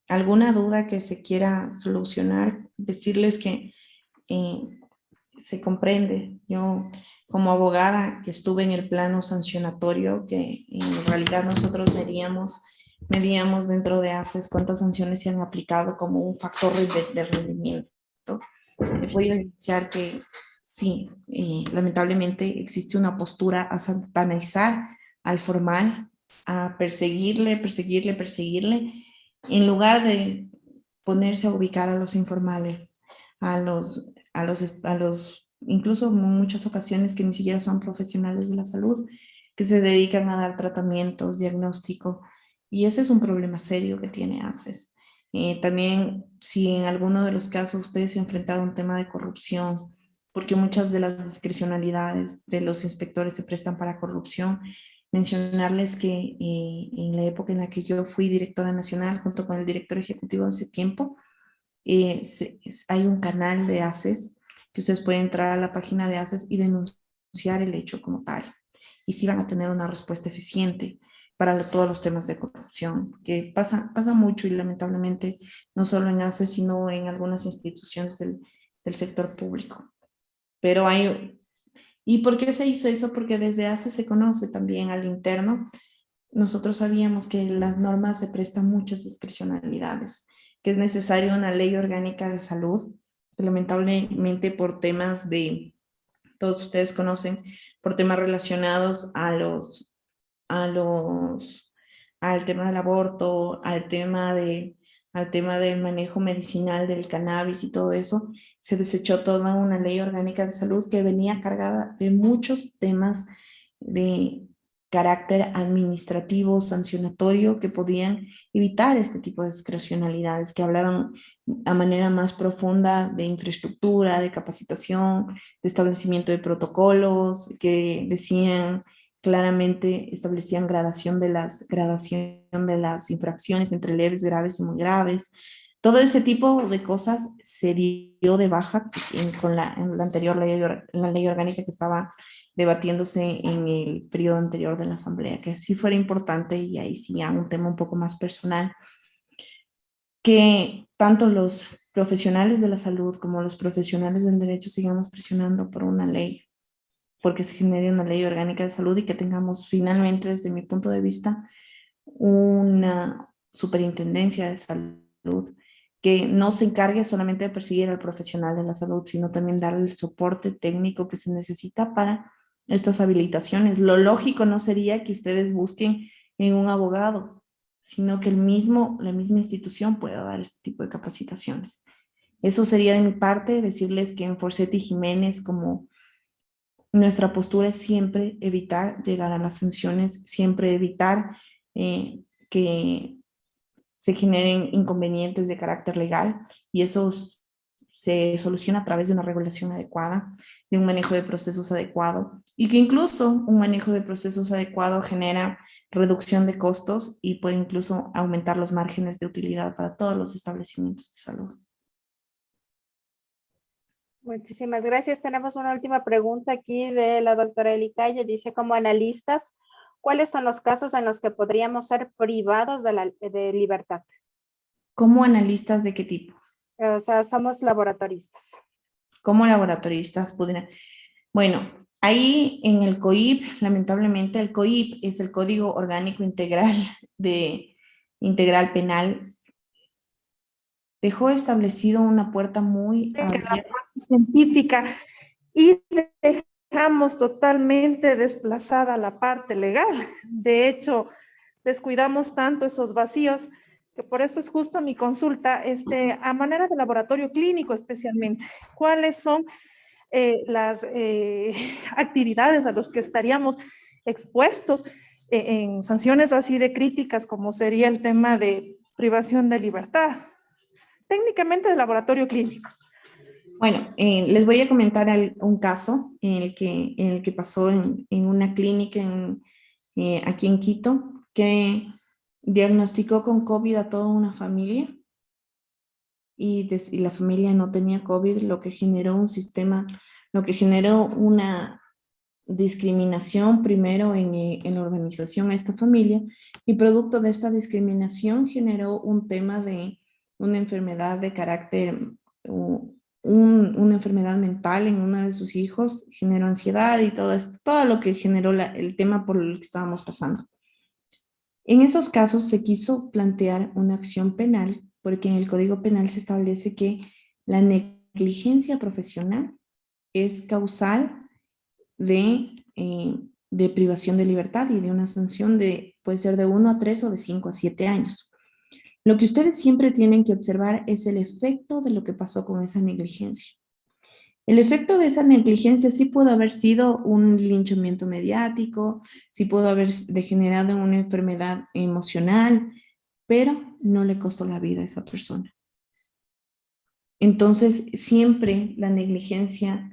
alguna duda que se quiera solucionar. Decirles que se comprende. Yo, como abogada que estuve en el plano sancionatorio, que en realidad nosotros medíamos dentro de ACES cuántas sanciones se han aplicado como un factor de rendimiento. He podido evidenciar que sí, lamentablemente existe una postura a satanizar al formal, a perseguirle, en lugar de ponerse a ubicar a los informales, a los, incluso en muchas ocasiones que ni siquiera son profesionales de la salud, que se dedican a dar tratamientos, diagnóstico, y ese es un problema serio que tiene ACES. También, si en alguno de los casos ustedes se han enfrentado a un tema de corrupción, porque muchas de las discrecionalidades de los inspectores se prestan para corrupción, mencionarles que en la época en la que yo fui directora nacional, junto con el director ejecutivo hace tiempo, hay un canal de ACES que ustedes pueden entrar a la página de ACES y denunciar el hecho como tal. Y sí van a tener una respuesta eficiente para todos los temas de corrupción, que pasa mucho y lamentablemente no solo en ACES, sino en algunas instituciones del sector público. Pero hay... ¿Y por qué se hizo eso? Porque desde ACES se conoce también al interno. Nosotros sabíamos que las normas se prestan muchas discrecionalidades, que es necesaria una ley orgánica de salud, que lamentablemente por temas de, todos ustedes conocen, por temas relacionados al tema del aborto, al tema del manejo medicinal del cannabis y todo eso, se desechó toda una ley orgánica de salud que venía cargada de muchos temas de carácter administrativo, sancionatorio, que podían evitar este tipo de discrecionalidades, que hablaban a manera más profunda de infraestructura, de capacitación, de establecimiento de protocolos, que decían claramente, establecían gradación de las infracciones entre leves, graves y muy graves. Todo ese tipo de cosas se dio de baja en la anterior ley orgánica que estaba debatiéndose en el periodo anterior de la Asamblea, que sí fuera importante, y ahí sí ya un tema un poco más personal, que tanto los profesionales de la salud como los profesionales del derecho sigamos presionando por una ley, porque se genere una ley orgánica de salud y que tengamos finalmente, desde mi punto de vista, una superintendencia de salud que no se encargue solamente de perseguir al profesional de la salud, sino también darle el soporte técnico que se necesita para estas habilitaciones. Lo lógico no sería que ustedes busquen en un abogado, sino que la misma institución pueda dar este tipo de capacitaciones. Eso sería de mi parte, decirles que en Forsetti Jiménez, como nuestra postura es siempre evitar llegar a las sanciones, siempre evitar que se generen inconvenientes de carácter legal, y eso se soluciona a través de una regulación adecuada, de un manejo de procesos adecuado, y que incluso un manejo de procesos adecuado genera reducción de costos y puede incluso aumentar los márgenes de utilidad para todos los establecimientos de salud. Muchísimas gracias. Tenemos una última pregunta aquí de la doctora Eli Calle. Dice, como analistas, ¿cuáles son los casos en los que podríamos ser privados de libertad? ¿Como analistas de qué tipo? O sea, somos laboratoristas. Como laboratoristas pudieran. Bueno, ahí en el COIP, lamentablemente el COIP es el Código Orgánico Integral Penal, dejó establecido una puerta muy abierta. Científica y dejamos totalmente desplazada la parte legal. De hecho, descuidamos tanto esos vacíos que por eso es justo mi consulta, a manera de laboratorio clínico especialmente, ¿cuáles son las actividades a las que estaríamos expuestos en sanciones así de críticas como sería el tema de privación de libertad? Técnicamente de laboratorio clínico. Bueno, les voy a comentar un caso en el que pasó en una clínica aquí en Quito, que diagnosticó con COVID a toda una familia y la familia no tenía COVID, lo que generó una discriminación primero en la organización a esta familia, y producto de esta discriminación generó un tema de una enfermedad de carácter, una enfermedad mental en uno de sus hijos, generó ansiedad y todo esto, todo lo que generó el tema por el que estábamos pasando. En esos casos se quiso plantear una acción penal, porque en el Código Penal se establece que la negligencia profesional es causal de privación de libertad y de una sanción puede ser de 1 a 3 o de 5 a 7 años. Lo que ustedes siempre tienen que observar es el efecto de lo que pasó con esa negligencia. El efecto de esa negligencia sí pudo haber sido un linchamiento mediático, sí pudo haber degenerado en una enfermedad emocional, pero no le costó la vida a esa persona. Entonces, siempre la negligencia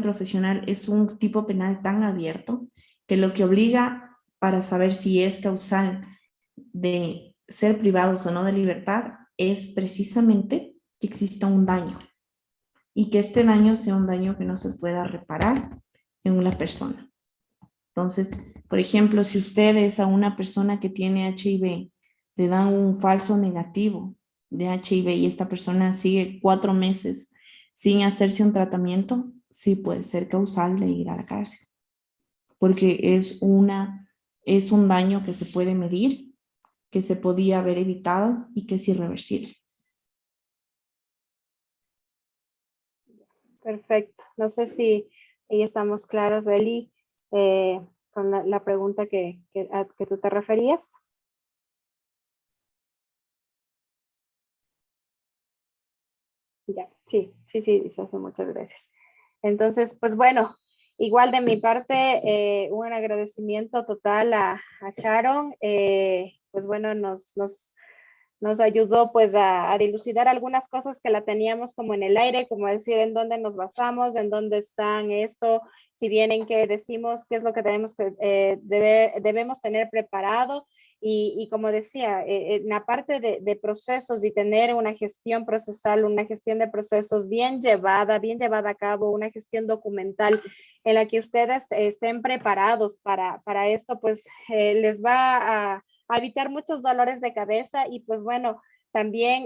profesional es un tipo penal tan abierto que lo que obliga para saber si es causal de ser privados o no de libertad es precisamente que exista un daño y que este daño sea un daño que no se pueda reparar en una persona. Entonces, por ejemplo, si ustedes a una persona que tiene HIV le dan un falso negativo de HIV y esta persona sigue 4 meses sin hacerse un tratamiento, sí puede ser causal de ir a la cárcel, porque es un daño que se puede medir, que se podía haber evitado y que es irreversible. Perfecto. No sé si ahí estamos claros, Eli, con la pregunta a que tú te referías. Ya, sí, Isaso, muchas gracias. Entonces, pues bueno, igual de mi parte, un agradecimiento total a Sharon. Pues bueno, nos ayudó pues a dilucidar algunas cosas que la teníamos como en el aire, como decir en dónde nos basamos, en dónde están esto, si vienen que decimos qué es lo que debemos tener preparado. Y como decía, en la parte de procesos y tener una gestión procesal, una gestión de procesos bien llevada a cabo, una gestión documental en la que ustedes estén preparados para esto, pues les va a evitar muchos dolores de cabeza y pues bueno, también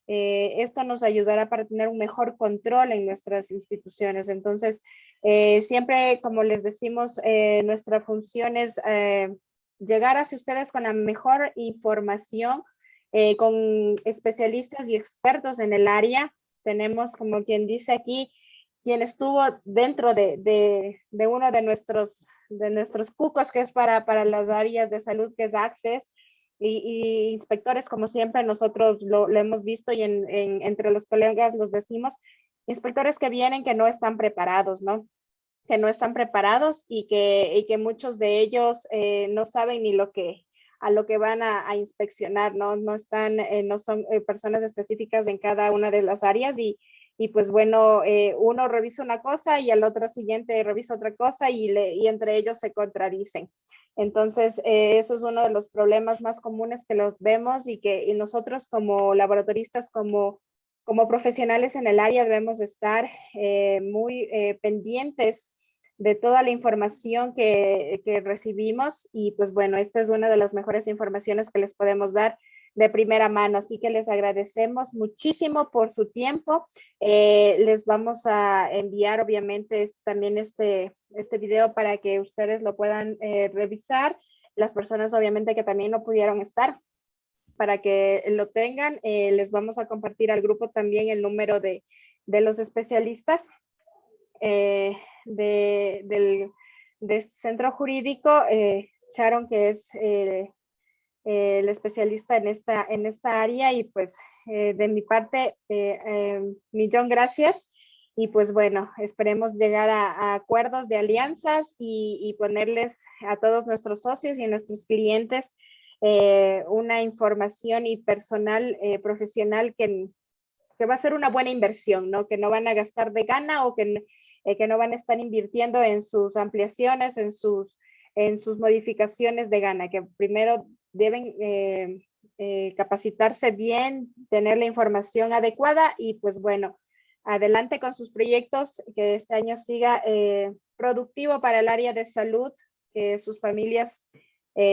esto nos ayudará para tener un mejor control en nuestras instituciones. Entonces, siempre, como les decimos, nuestra función es llegar hacia ustedes con la mejor información, con especialistas y expertos en el área. Tenemos, como quien dice aquí, quien estuvo dentro de uno de nuestros cucos, que es para las áreas de salud, que es Access, y inspectores, como siempre, nosotros lo hemos visto y entre los colegas los decimos, inspectores que vienen que no están preparados, ¿no? Que no están preparados y que muchos de ellos no saben ni a lo que van a inspeccionar, ¿no? No son personas específicas en cada una de las áreas y pues bueno, uno revisa una cosa y al otro siguiente revisa otra cosa y entre ellos se contradicen. Entonces, eso es uno de los problemas más comunes que los vemos y nosotros como laboratoristas, como como profesionales en el área debemos de estar muy pendientes de toda la información que recibimos y pues bueno, esta es una de las mejores informaciones que les podemos dar de primera mano, así que les agradecemos muchísimo por su tiempo. Les vamos a enviar obviamente también este video para que ustedes lo puedan revisar, las personas obviamente que también no pudieron estar, para que lo tengan. Les vamos a compartir al grupo también el número de los especialistas del centro jurídico, Sharon, que es el especialista en esta área, y pues de mi parte, millón gracias. Y pues bueno, esperemos llegar a acuerdos de alianzas y ponerles a todos nuestros socios y a nuestros clientes una información y personal profesional que va a ser una buena inversión, ¿no? Que no van a gastar de gana o que no van a estar invirtiendo en sus ampliaciones, en sus modificaciones de gana, que primero deben capacitarse bien, tener la información adecuada y pues bueno, adelante con sus proyectos, que este año siga productivo para el área de salud, que sus familias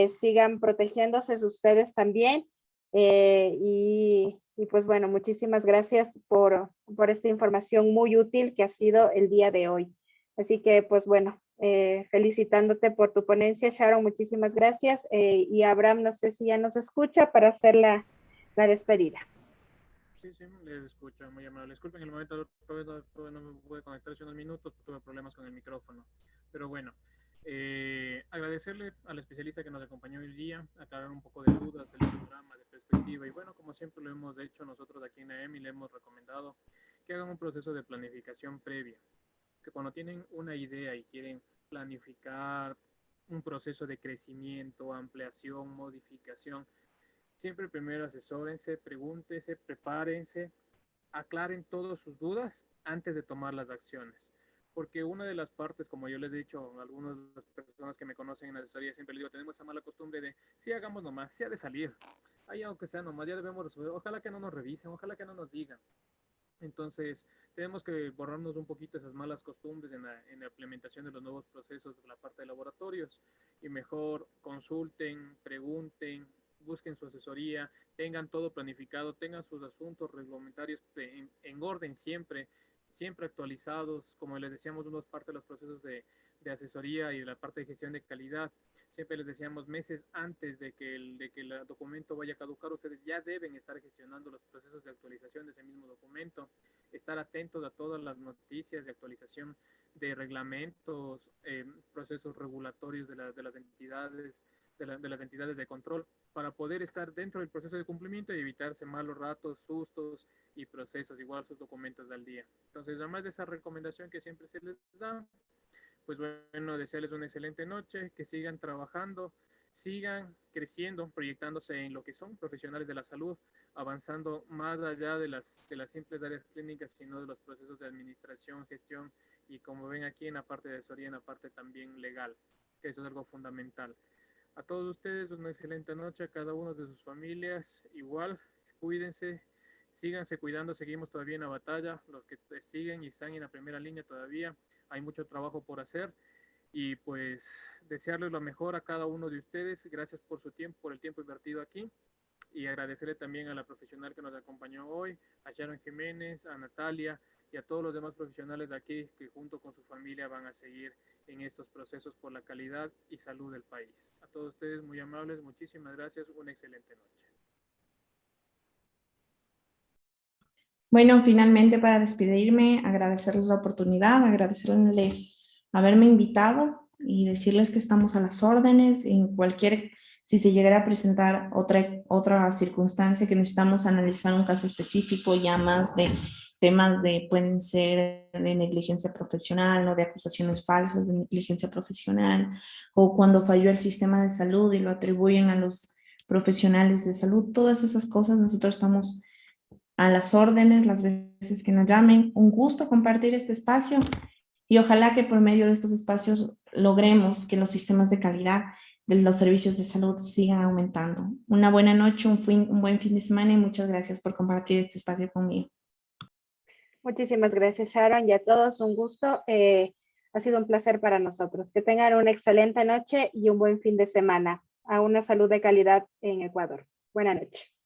sigan protegiéndose, ustedes también. Y pues bueno, muchísimas gracias por esta información muy útil que ha sido el día de hoy. Así que pues bueno, felicitándote por tu ponencia, Sharon, muchísimas gracias. Y Abraham, no sé si ya nos escucha para hacer la despedida. Sí, les escucho, muy amable. Disculpen, en el momento no me pude conectar hace unos minutos, tuve problemas con el micrófono. Pero bueno, agradecerle al especialista que nos acompañó hoy día, aclarar un poco de dudas, el programa, de perspectiva. Y bueno, como siempre lo hemos hecho nosotros aquí en AEMI, le hemos recomendado que hagan un proceso de planificación previa. Que cuando tienen una idea y quieren planificar un proceso de crecimiento, ampliación, modificación, siempre primero asesórense, pregúntense, prepárense, aclaren todas sus dudas antes de tomar las acciones. Porque una de las partes, como yo les he dicho a algunas de las personas que me conocen en asesoría, siempre les digo, tenemos esa mala costumbre de, sí, hagamos nomás, sí ha de salir. Ahí aunque sea nomás, ya debemos resolver. Ojalá que no nos revisen, ojalá que no nos digan. Entonces, tenemos que borrarnos un poquito esas malas costumbres en la implementación de los nuevos procesos de la parte de laboratorios y mejor consulten, pregunten, busquen su asesoría, tengan todo planificado, tengan sus asuntos reglamentarios en orden siempre actualizados, como les decíamos, una parte de los procesos de asesoría y de la parte de gestión de calidad. Siempre les decíamos meses antes de que el documento vaya a caducar, ustedes ya deben estar gestionando los procesos de actualización de ese mismo documento, estar atentos a todas las noticias de actualización de reglamentos, procesos regulatorios de las entidades, de las entidades de control, para poder estar dentro del proceso de cumplimiento y evitarse malos ratos, sustos y procesos, igual sus documentos al día. Entonces, además de esa recomendación que siempre se les da, pues bueno, desearles una excelente noche, que sigan trabajando, sigan creciendo, proyectándose en lo que son profesionales de la salud, avanzando más allá de las simples áreas clínicas, sino de los procesos de administración, gestión y, como ven aquí, en la parte de asesoría, en la parte también legal, que eso es algo fundamental. A todos ustedes una excelente noche, a cada uno de sus familias, igual, cuídense, síganse cuidando, seguimos todavía en la batalla, los que siguen y están en la primera línea todavía, hay mucho trabajo por hacer y pues desearles lo mejor a cada uno de ustedes. Gracias por su tiempo, por el tiempo invertido aquí, y agradecerle también a la profesional que nos acompañó hoy, a Sharon Jiménez, a Natalia y a todos los demás profesionales de aquí que junto con su familia van a seguir en estos procesos por la calidad y salud del país. A todos ustedes muy amables, muchísimas gracias, una excelente noche. Bueno, finalmente para despedirme, agradecerles la oportunidad, agradecerles haberme invitado y decirles que estamos a las órdenes en si se llegara a presentar otra circunstancia que necesitamos analizar un caso específico, ya más de temas pueden ser de negligencia profesional o de acusaciones falsas de negligencia profesional, o cuando falló el sistema de salud y lo atribuyen a los profesionales de salud, todas esas cosas nosotros estamos a las órdenes las veces que nos llamen. Un gusto compartir este espacio y ojalá que por medio de estos espacios logremos que los sistemas de calidad de los servicios de salud sigan aumentando. Una buena noche, un buen fin de semana y muchas gracias por compartir este espacio conmigo. Muchísimas gracias, Sharon, y a todos un gusto. Ha sido un placer para nosotros. Que tengan una excelente noche y un buen fin de semana. A una salud de calidad en Ecuador. Buenas noches.